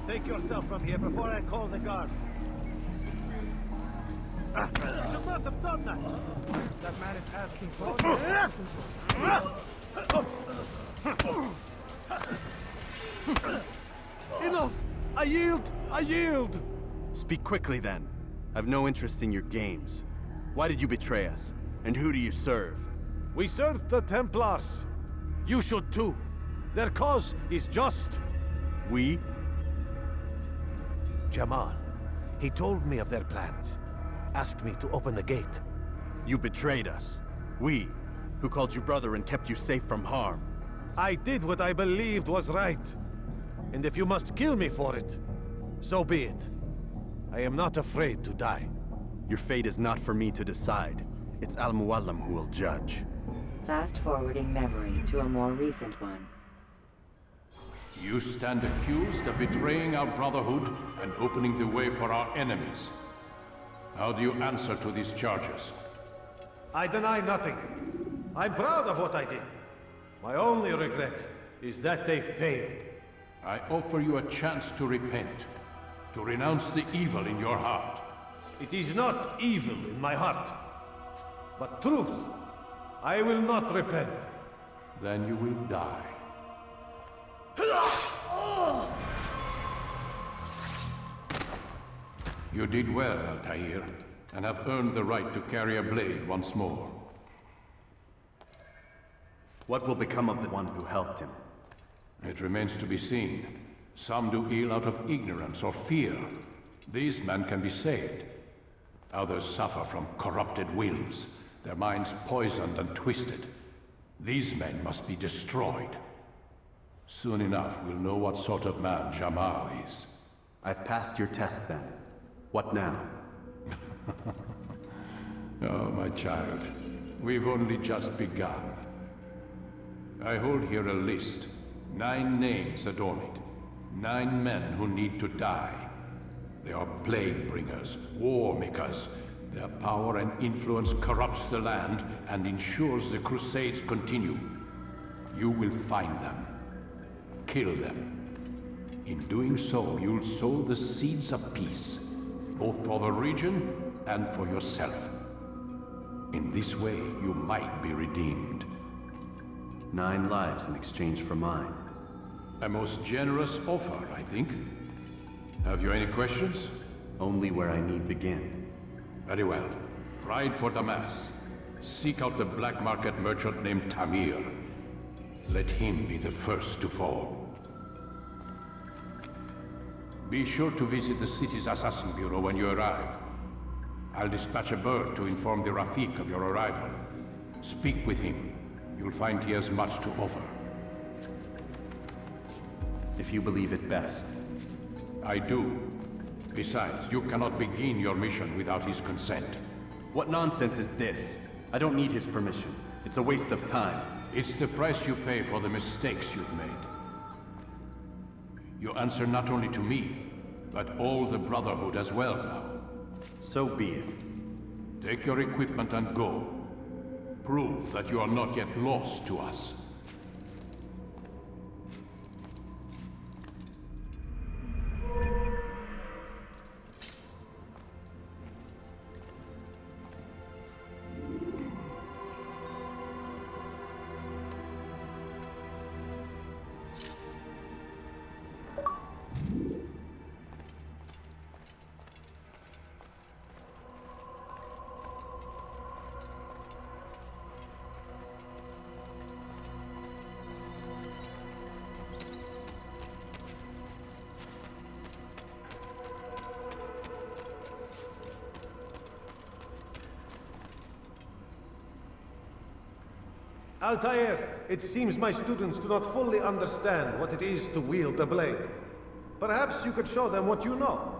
Take yourself from here before I call the guards. You should not have done that! That man is asking for... Enough! I yield! I yield! Speak quickly then. I've no interest in your games. Why did you betray us? And who do you serve? We serve the Templars. You should too. Their cause is just. We? Jamal. He told me of their plans. Asked me to open the gate. You betrayed us. We, who called you brother and kept you safe from harm. I did what I believed was right. And if you must kill me for it, so be it. I am not afraid to die. Your fate is not for me to decide. It's Al-Mualim who will judge. Fast-forwarding memory to a more recent one. You stand accused of betraying our Brotherhood and opening the way for our enemies. How do you answer to these charges? I deny nothing. I'm proud of what I did. My only regret is that they failed. I offer you a chance to repent, to renounce the evil in your heart. It is not evil in my heart, but truth. I will not repent. Then you will die. You did well, Altair, and have earned the right to carry a blade once more. What will become of the one who helped him? It remains to be seen. Some do ill out of ignorance or fear. These men can be saved. Others suffer from corrupted wills, their minds poisoned and twisted. These men must be destroyed. Soon enough, we'll know what sort of man Jamal is. I've passed your test then. What now? Oh, my child. We've only just begun. I hold here a list. 9 names adorn it. 9 men who need to die. They are plague bringers, war makers. Their power and influence corrupts the land and ensures the Crusades continue. You will find them. Kill them. In doing so, you'll sow the seeds of peace, both for the region and for yourself. In this way, you might be redeemed. 9 lives in exchange for mine. A most generous offer, I think. Have you any questions? Only where I need begin. Very well. Ride for Damas. Seek out the black market merchant named Tamir. Let him be the first to fall. Be sure to visit the city's assassin bureau when you arrive. I'll dispatch a bird to inform the Rafik of your arrival. Speak with him. You'll find he has much to offer. If you believe it best. I do. Besides, you cannot begin your mission without his consent. What nonsense is this? I don't need his permission. It's a waste of time. It's the price you pay for the mistakes you've made. You answer not only to me, but all the Brotherhood as well now. So be it. Take your equipment and go. Prove that you are not yet lost to us. Altair, it seems my students do not fully understand what it is to wield a blade. Perhaps you could show them what you know.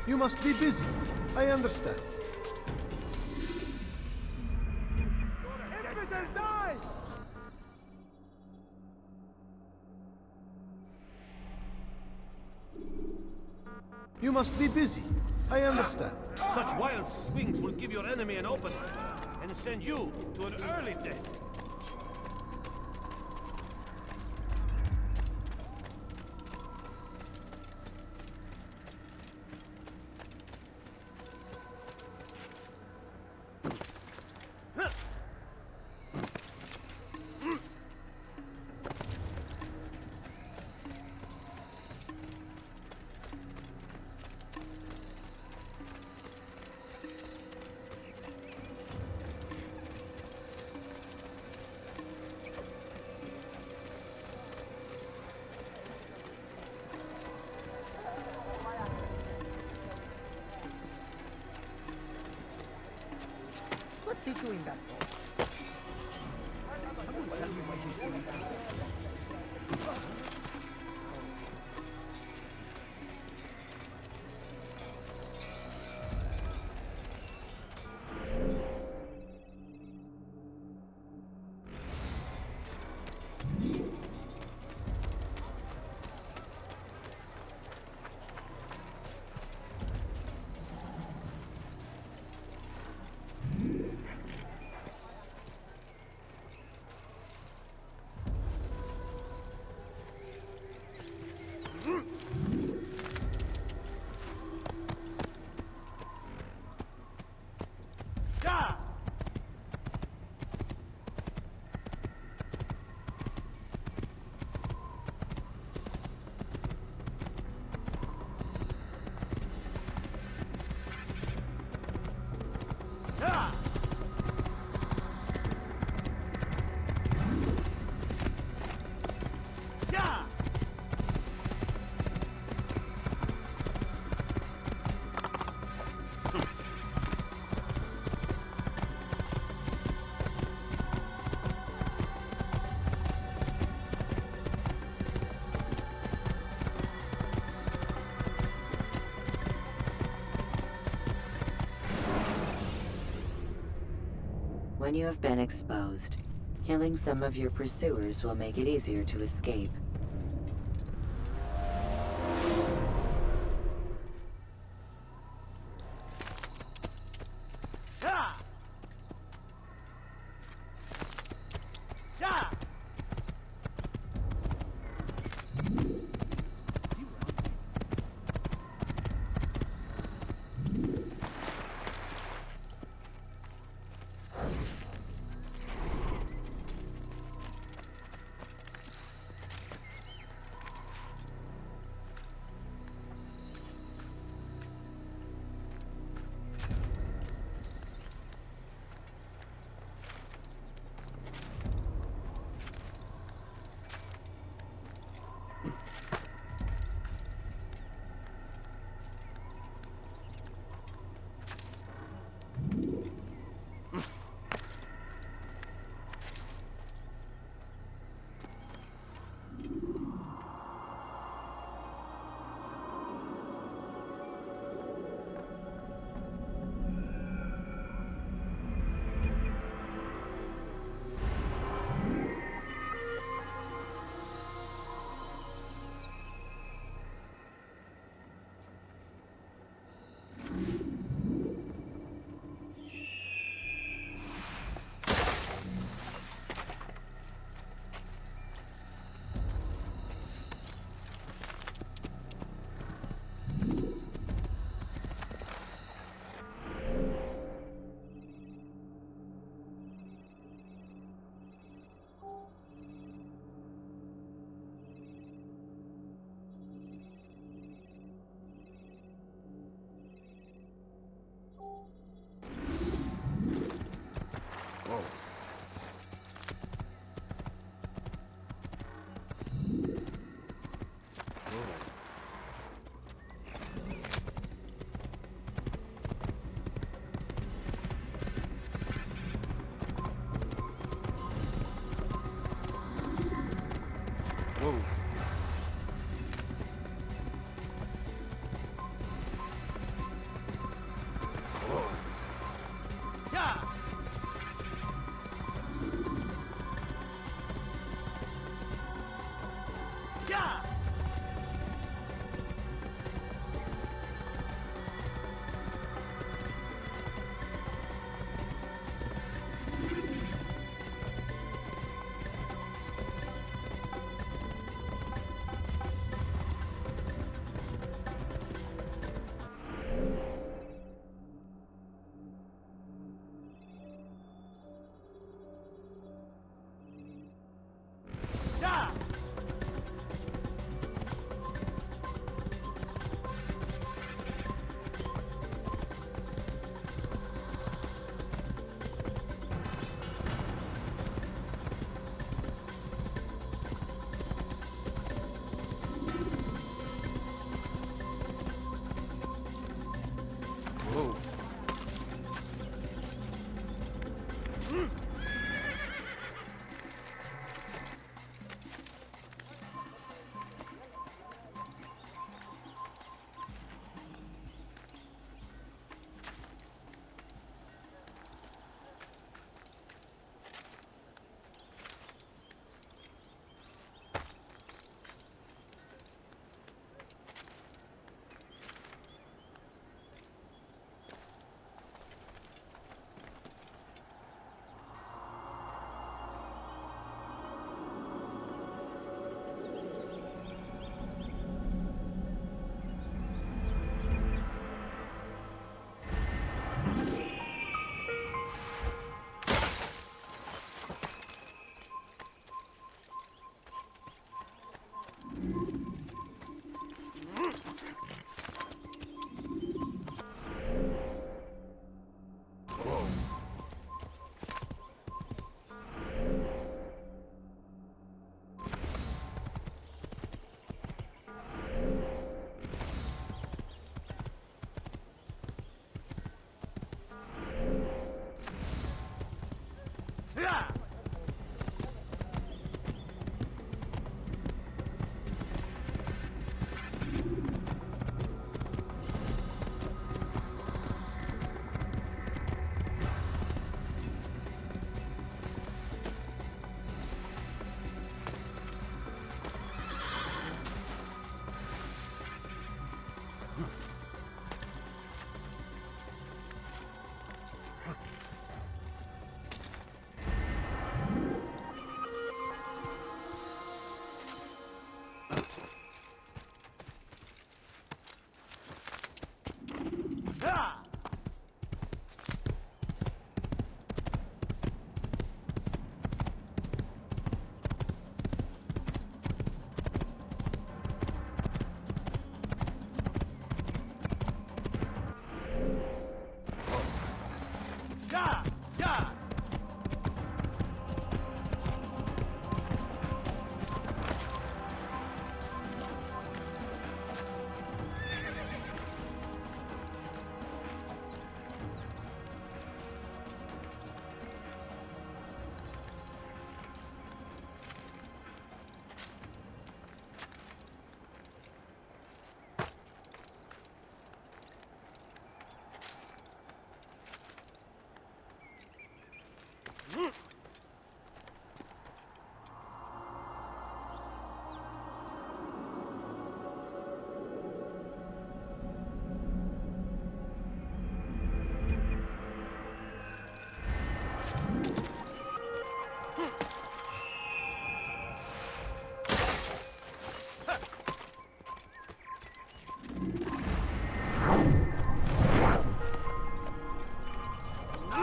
You must be busy. I understand. You must be busy. I understand. Such wild swings will give your enemy an opening and send you to an early death. What's he doing that for? Someone tell me why he's doing that. When you have been exposed, killing some of your pursuers will make it easier to escape. Yeah! Yeah!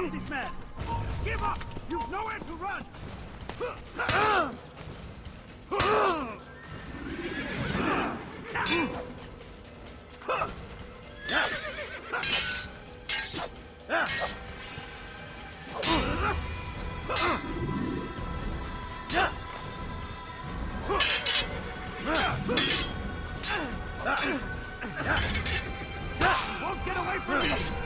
Stop this man! Give up! You've nowhere to run! Won't get away from me!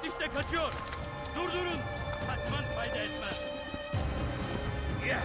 İşte kaçıyor. Durdurun. Kaçman fayda etmez. Yeah.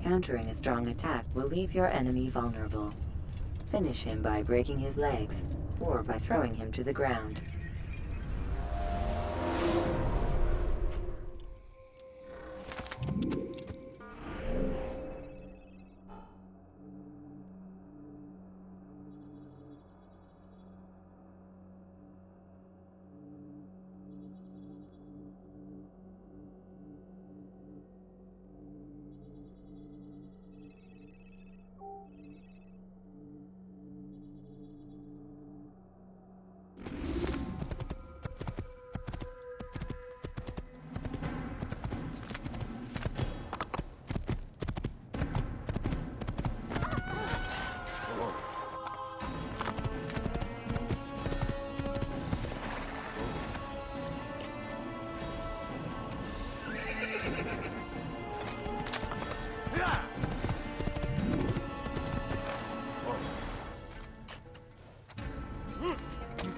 Countering a strong attack will leave your enemy vulnerable. Finish him by breaking his legs, or by throwing him to the ground.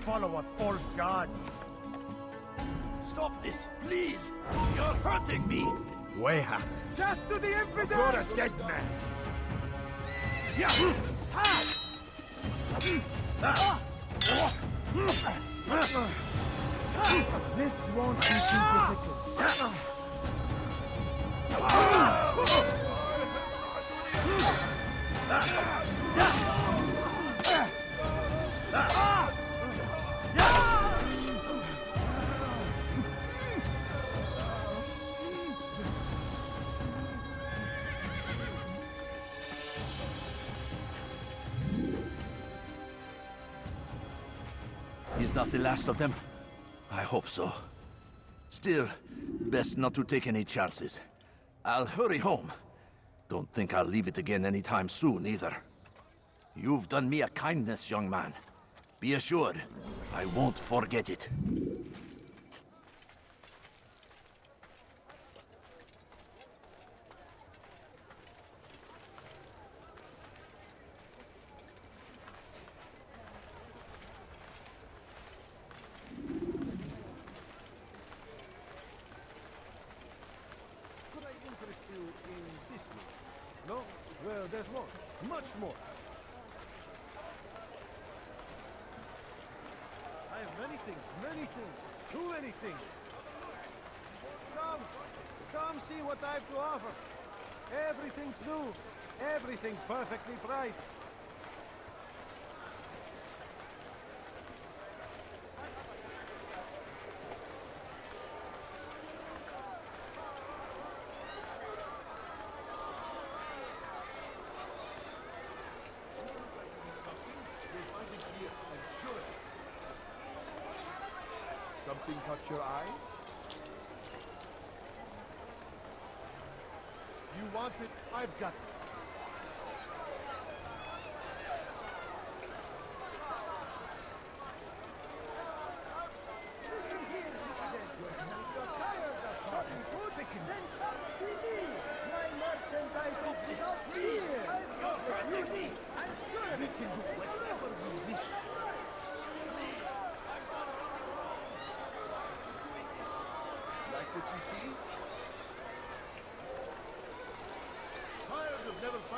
Follow a false god. Stop this, please. You're hurting me. Weha. Just to the infidels. You're a dead man. Yeah. Ha! This won't be too difficult. Is that the last of them? I hope so. Still, best not to take any chances. I'll hurry home. Don't think I'll leave it again anytime soon, either. You've done me a kindness, young man. Be assured, I won't forget it. Could I interest you in this meat? No? Well, there's more. Much more. I have many things. Too many things. Come see what I have to offer. Everything's new. Everything perfectly priced. Something caught your eye? You want it, I've got it.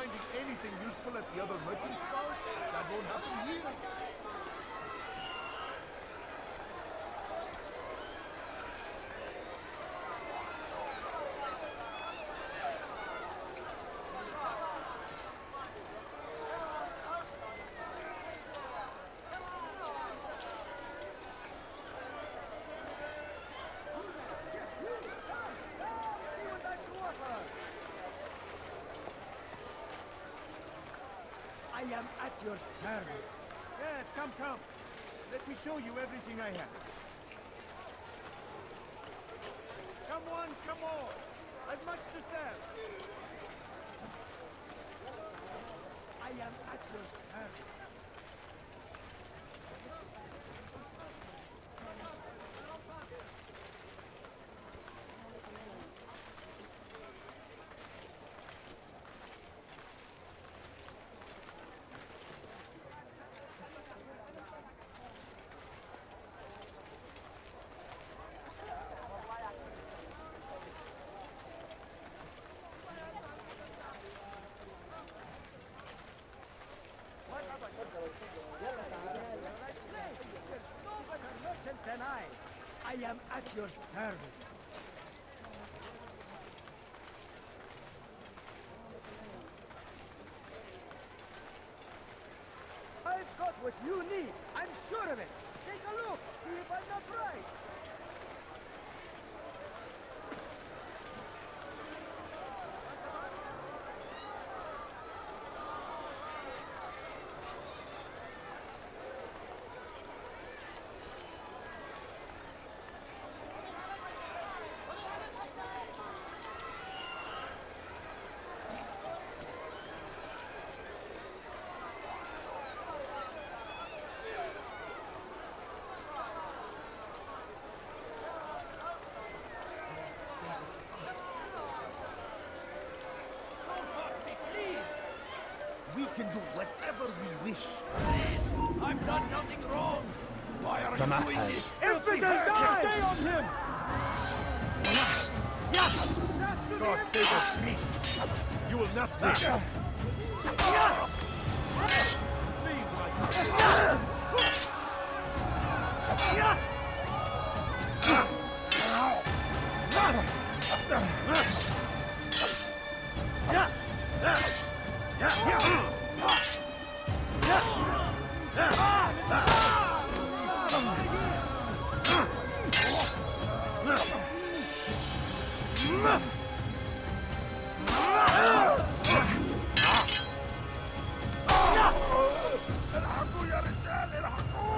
finding anything useful at the other merchant stalls? That won't happen here. I am at your service. Yes, come, come. Let me show you everything I have. Come on, come on. I've much to sell. I am at your service. Than I am at your service. I've got what you need. I'm sure of it. Take a look. See if I'm not right. We can do whatever we wish. Please, I've done nothing wrong. Why are you doing this? Infidel, stay on him! God save us, me. You will not live. Please,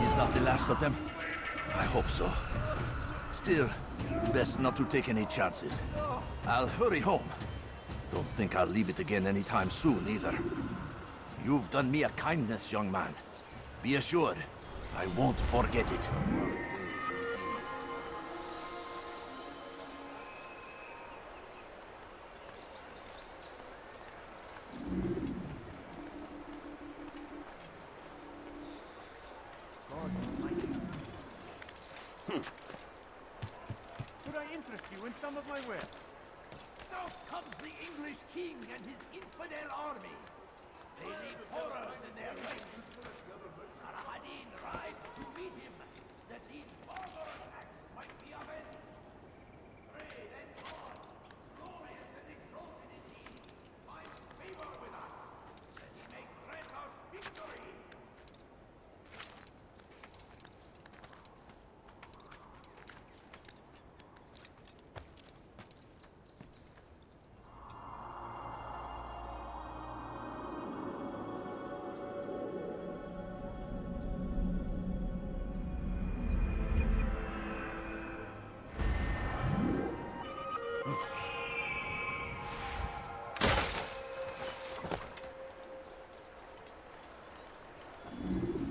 Is that the last of them? I hope so. Still, best not to take any chances. I'll hurry home. Don't think I'll leave it again anytime soon, either. You've done me a kindness, young man. Be assured, I won't forget it. Could I interest you in some of my wares? South comes the English king and his infidel army. They leave horrors in their wake. Saladin rides to meet him, that these barbar attacks might be avenged. Great and God, glorious and exalted is he, finds favor with us, that he may grant us victory.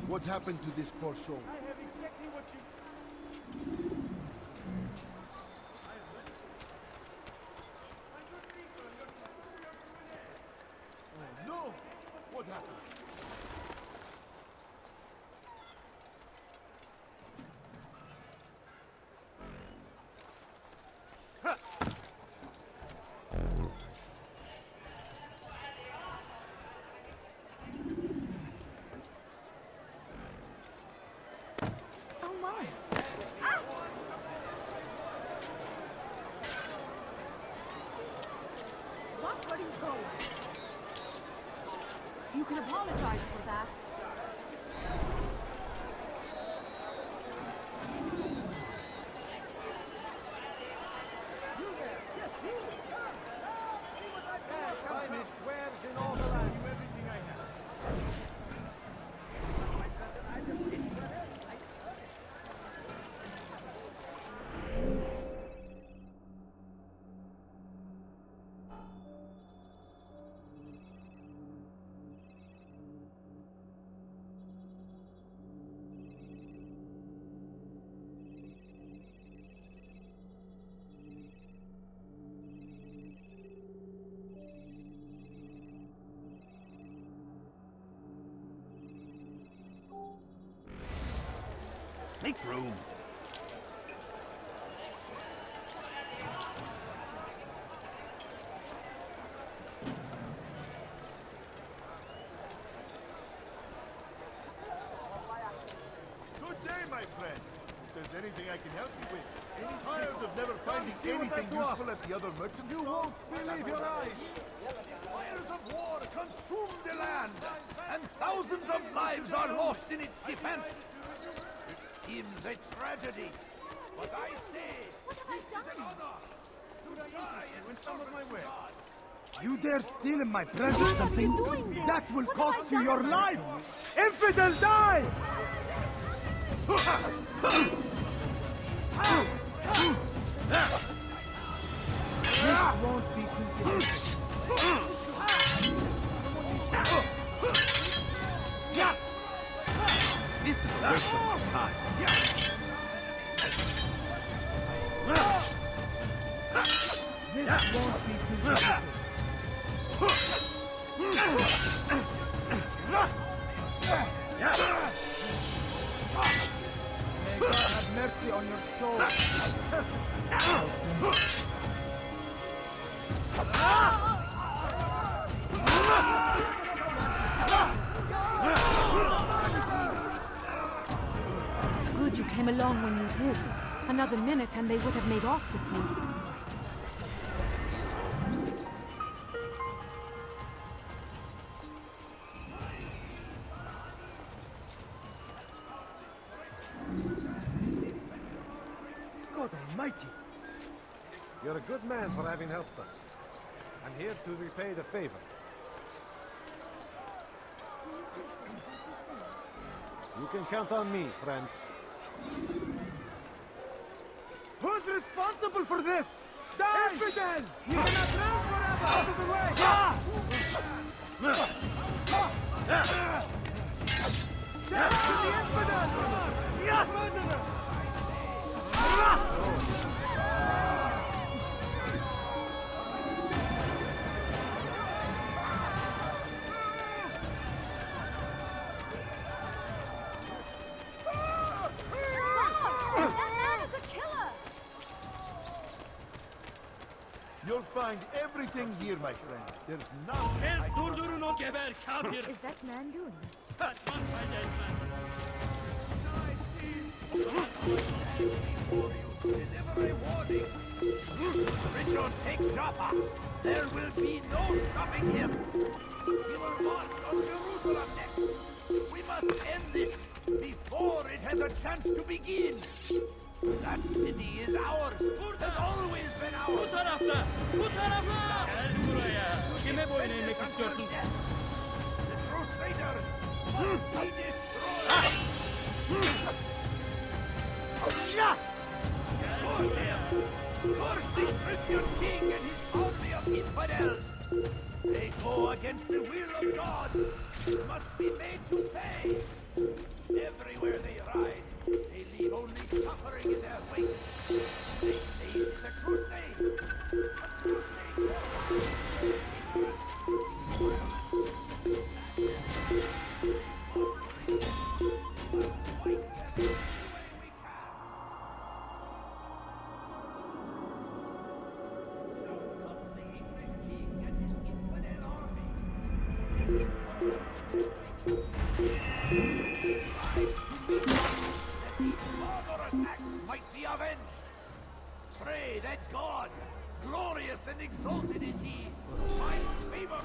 What happened to this poor soul? I have exactly what you... Oh no! What happened? can apologize for that. Finest wares in all the land. Everything I have. Make room. Good day, my friend. If there's anything I can help you with. Tired of never finding anything useful at the other merchants. You won't believe your eyes. Fires of war consume the land, and thousands of lives are lost in its defense. It seems a tragedy, but I say, this is an honor to die in some of my way. You dare steal in my presence something? That will cost you your life! Infidel, die! This won't be too difficult. This is a waste of time. This won't be too difficult. May God have mercy on your soul. It's good you came along when you did. Another minute and they would have made off with me. God almighty! You're a good man for having helped us. I'm here to repay the favor. You can count on me, friend. Who's responsible for this? Die! Infidel! You cannot run forever! Out of the way! Death to the infidel! Murderer! You'll find everything here, my friend. There's nothing I can... Is that man doing? Deliver a warning. Richard, take Joppa. There will be no stopping him. He will march on Jerusalem next. We must end this before it has a chance to begin. That city is ours. Has always been ours. Bu tarafta! Bu tarafta! Gel buraya. Kime boyun eğmek istiyorsun? The Crusaders must be destroyed. Force him! Force the Christian king and his army of infidels! They go against the will of God! Must be made to pay! Everywhere they ride, they leave only suffering in their wake. They say it is a crusade! A crusade! Might be avenged. Pray that God, glorious and exalted is He, find favor.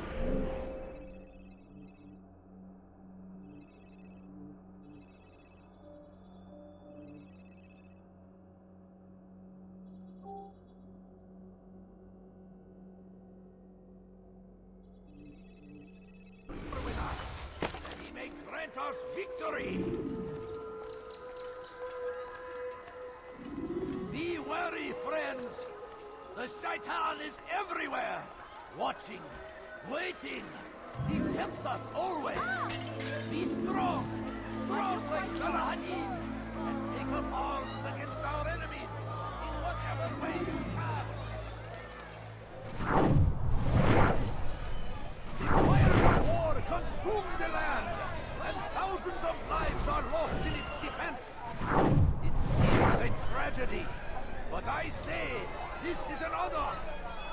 The Shaitan is everywhere! Watching, waiting! He tempts us always! Be strong! Strong like Salahadin! And take up arms against our enemies in whatever way you can! The fires of war consume the land, and thousands of lives are lost in its defense! It seems a tragedy, but I say this is an honor!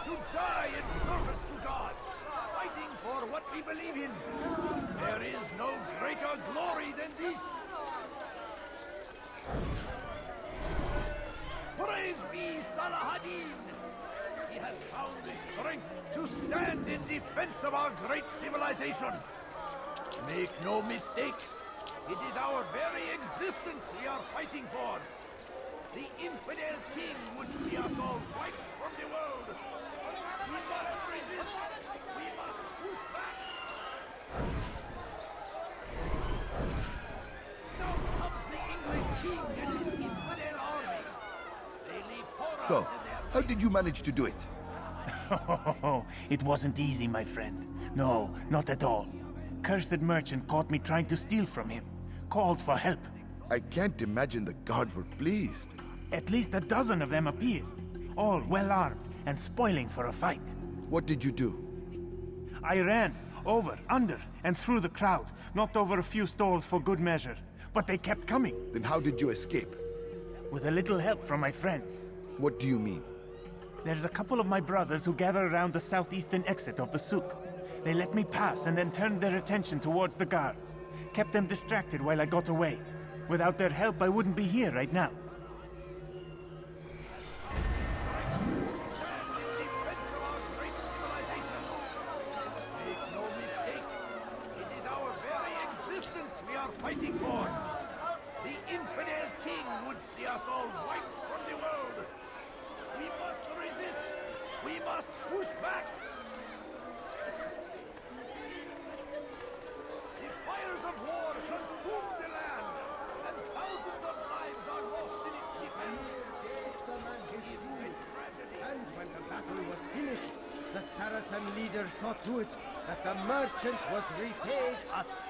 To die in service to God, fighting for what we believe in. There is no greater glory than this. Praise be Salahadin! He has found the strength to stand in defense of our great civilization. Make no mistake, it is our very existence we are fighting for. The infidel king would see us all wiped from the world. We must resist. We must push back. Now comes the English king and his infidel army. They leave horrors So, in their how did you manage to do it? It wasn't easy, my friend. No, not at all. Cursed merchant caught me trying to steal from him. Called for help. I can't imagine the guards were pleased. At least a dozen of them appeared. All well armed and spoiling for a fight. What did you do? I ran, over, under, and through the crowd. Knocked over a few stalls for good measure. But they kept coming. Then how did you escape? With a little help from my friends. What do you mean? There's a couple of my brothers who gather around the southeastern exit of the souk. They let me pass and then turned their attention towards the guards. Kept them distracted while I got away. Without their help, I wouldn't be here right now. Make no mistake, it is our very existence we are fighting for. The infidel king would see us all wiped from the world. We must resist. We must push back. The fires of war consume the land, and thousands of lives are lost in its defense. And when the battle was finished, the Saracen leader saw to it that the merchant was repaid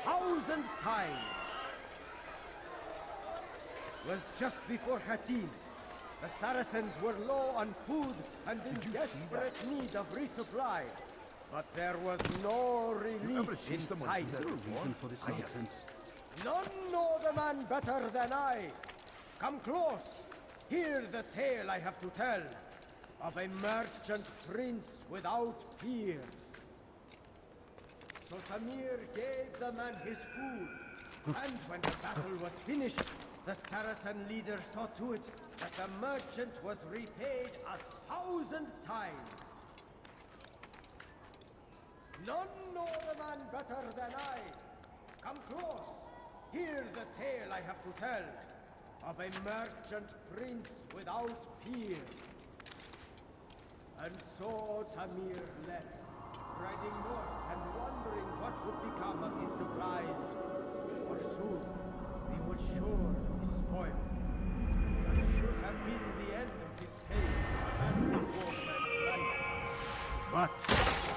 1,000 times. It was just before Khatin. The Saracens were low on food and in desperate need of resupply. But there was no relief in sight. None know the man better than I. Come close. Hear the tale I have to tell of a merchant prince without peer. So Tamir gave the man his food, and when the battle was finished, the Saracen leader saw to it that the merchant was repaid 1,000 times. None know the man better than I. Come close. Hear the tale I have to tell of a merchant prince without peer. And so Tamir left, riding north and wondering what would become of his supplies. For soon they would surely spoil. That should have been the end of his tale and the poor man's life. But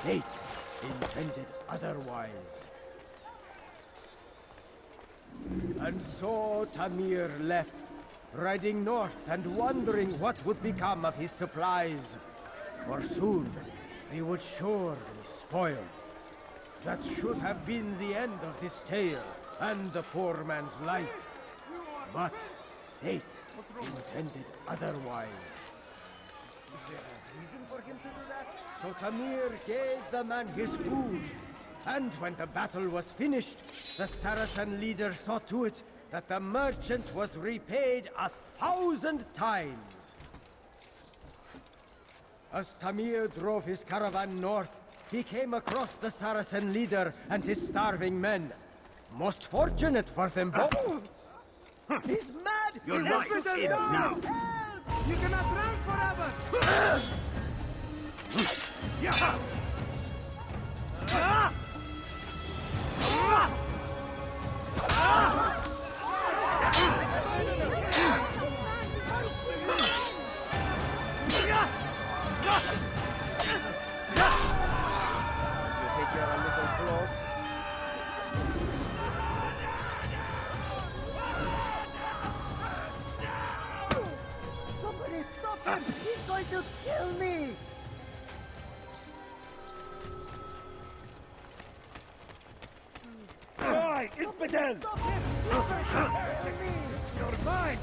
fate intended otherwise. And so Tamir left, riding north and wondering what would become of his supplies. For soon they would surely spoil. That should have been the end of this tale and the poor man's life. But fate intended otherwise. Is there a reason for him to do that? So Tamir gave the man his food. And when the battle was finished, the Saracen leader saw to it that the merchant was repaid 1,000 times. As Tamir drove his caravan north, he came across the Saracen leader and his starving men. Most fortunate for them both. He's mad! You're He right. wants us It is down! now. Help! You cannot run forever! Yeah. him! He's going to kill me! Right, infidel! Stop him! He's going to kill me! You're mine!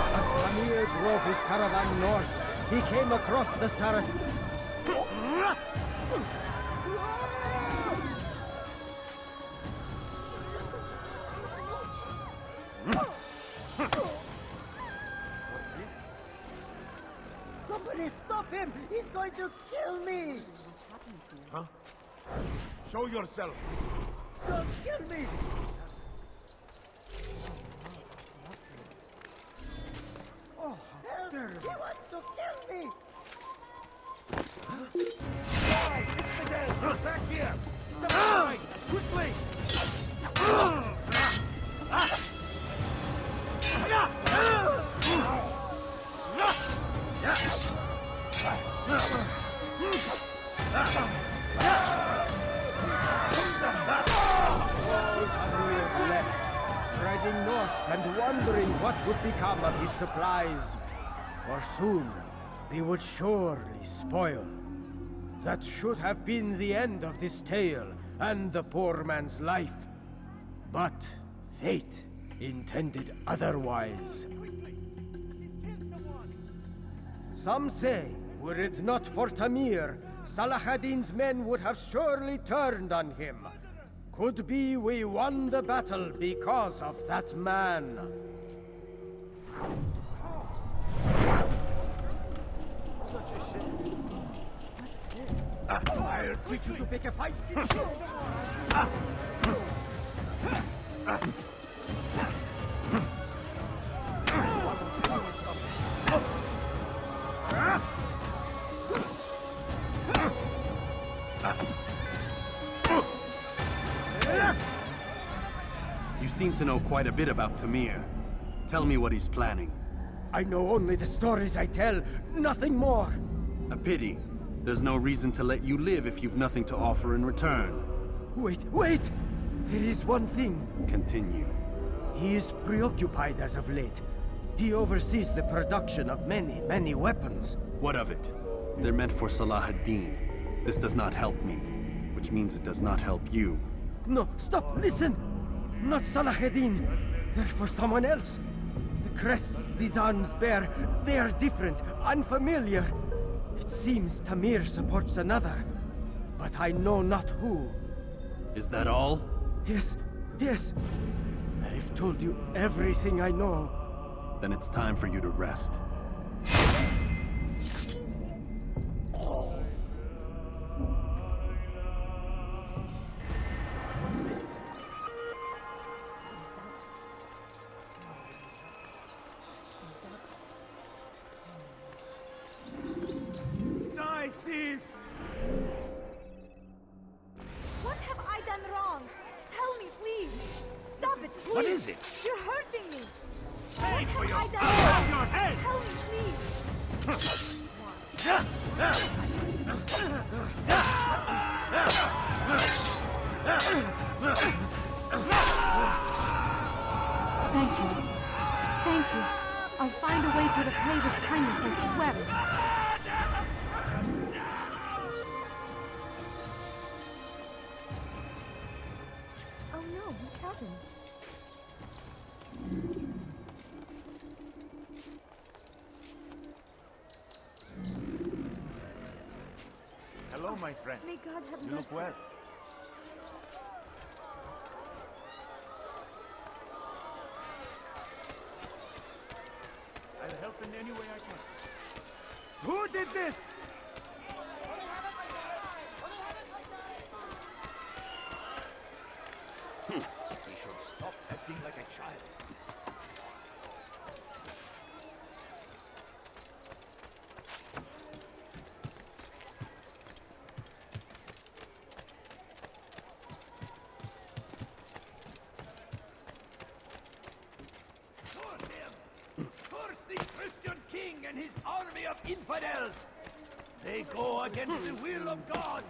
As Tamir drove his caravan north, he came across the Saracen. Somebody stop him! He's going to kill me! Huh? Show yourself! Don't kill me! Oh, help! He wants to kill me! Infidel! Back here! Step aside! Quickly! Tamir left, riding north and wondering what would become of his supplies. For soon, they would surely spoil. That should have been the end of this tale and the poor man's life. But fate intended otherwise. Some say, were it not for Tamir, Salah ad-Din's men would have surely turned on him. Could be we won the battle because of that man. Such a shame. I'll teach you to pick a fight. You seem to know quite a bit about Tamir. Tell me what he's planning. I know only the stories I tell, nothing more. A pity. There's no reason to let you live if you've nothing to offer in return. Wait, wait! There is one thing. Continue. He is preoccupied as of late. He oversees the production of many, many weapons. What of it? They're meant for Salah ad-Din. This does not help me, which means it does not help you. No, stop, listen! Not Salah ad-Din. They're for someone else. The crests these arms bear, they are different, unfamiliar. It seems Tamir supports another, but I know not who. Is that all? Yes, yes. I've told you everything I know. Then it's time for you to rest. Die, thief! What have I done wrong? Tell me, please. Stop it, please. What is it? You're hurting me. Pay for What your have I done wrong? your head! Tell me, please. Thank you. Thank you. I'll find a way to repay this kindness, I swear it. Oh no, what happened? Hello, my friend. May God have You mercy. look well. I'll help in any way I can. Who did this? He should stop acting like a child. Curse him! Curse the Christian king and his army of infidels. They go against the will of God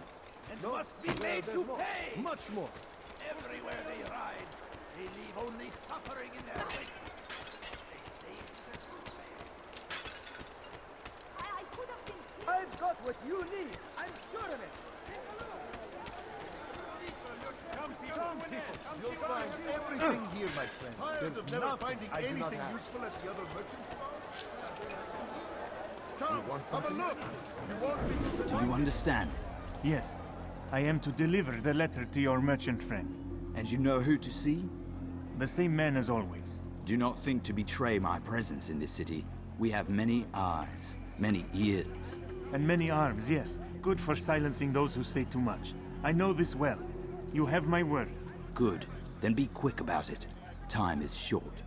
and must be made to pay. Much more. Everywhere they ride, they leave only suffering in their wake. I've got what you need. I'm sure of it. You'll find everything here, my friend. Tired of never finding anything useful at the other merchants? Come, have a look. You want me to... Do you understand? Yes. I am to deliver the letter to your merchant friend. And you know who to see? The same man as always. Do not think to betray my presence in this city. We have many eyes, many ears. And many arms, yes. Good for silencing those who say too much. I know this well. You have my word. Good. Then be quick about it. Time is short.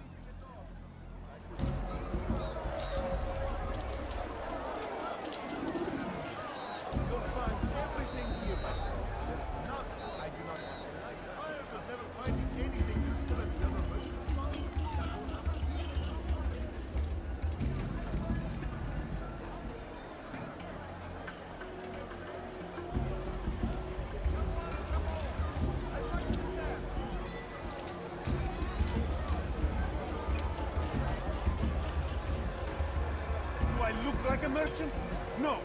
Look like a merchant? No.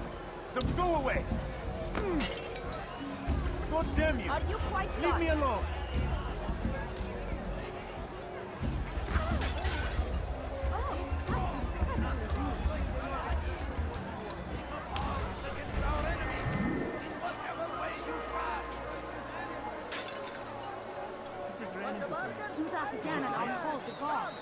So go away. God damn you. Are you quite Leave done? me alone. Do that again and I'll call the guard.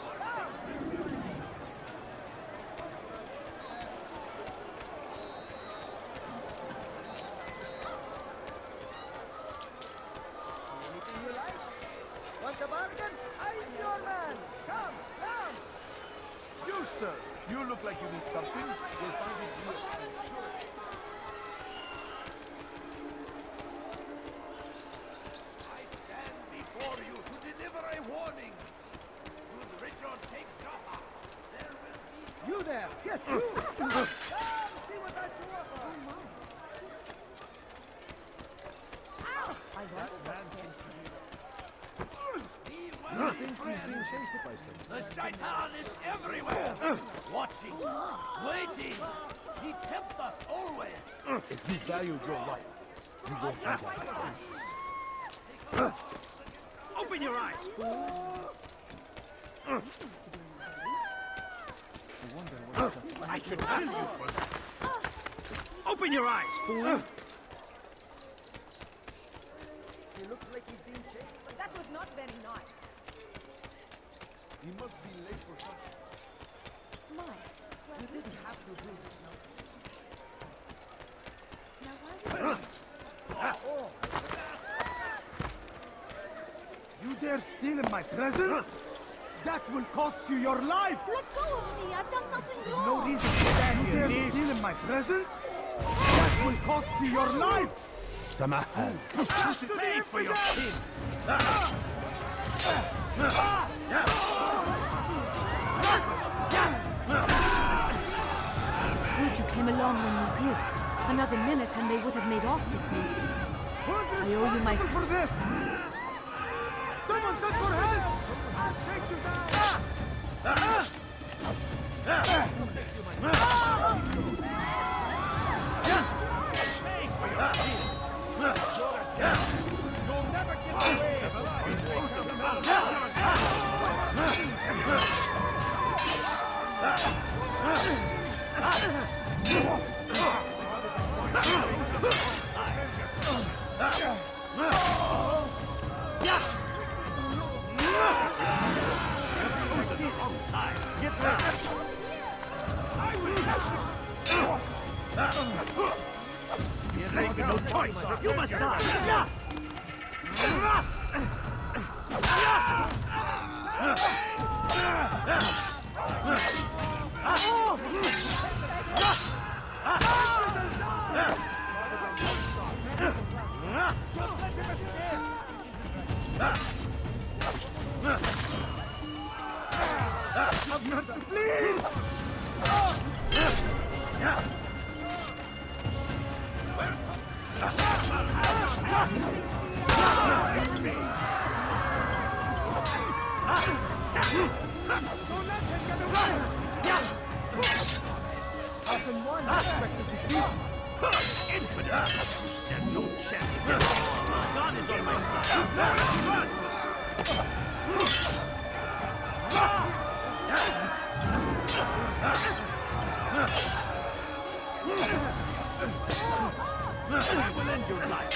Want a bargain? I'm your man. Come, come. You, sir. You look like you need something. We'll find it here, I'm sure. I stand before you to deliver a warning. Should Richard take Joppa, there will be... You there! Yes, you! Come, see what I can offer! Ow! I want The Shaitan is everywhere! Watching, waiting! He tempts us always! If you value your life, you won't have that. Open your eyes! I should kill you for that! Open your eyes! He looks like he's being chased. But that was not very nice. He must be late for something. My. You didn't have to do this. Now why Oh! You dare steal in my presence? That will cost you your life! Let go of me! I've done nothing wrong! No reason to stand here. You dare steal in my presence? That will cost you your life! Samahan. Pay for your sins! Good you came along when you did. Another minute and they would have made off with me. I owe you my... For this! Someone send for help! I'll take you down! You'll never get away! No choice! You must die! Please! Infidel! Stand no chance against me. God is on my side. I will end your life.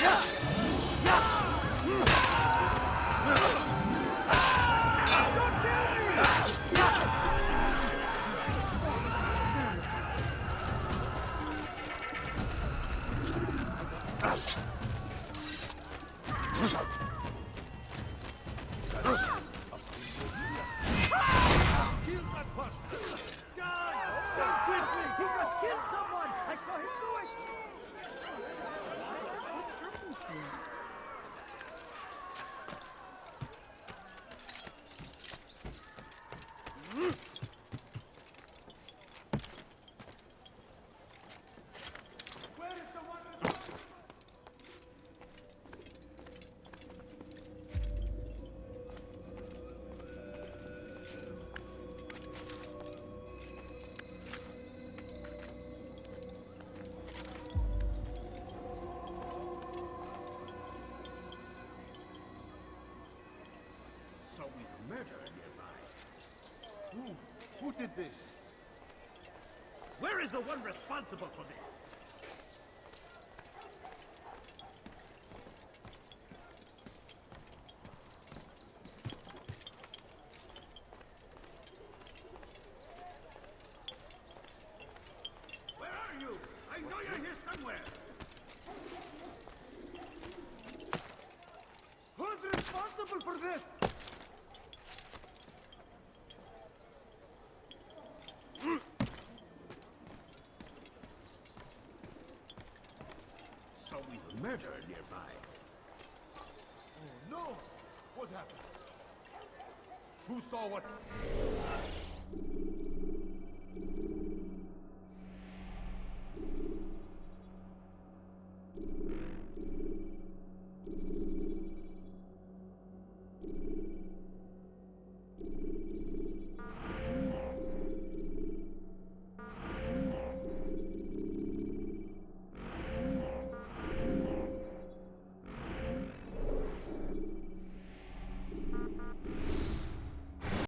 So we murder nearby. Who did this? Where is the one responsible for this? Where are you? I know you're here somewhere. Who's responsible for this? So we've murder nearby. Oh no! What happened? Who saw what?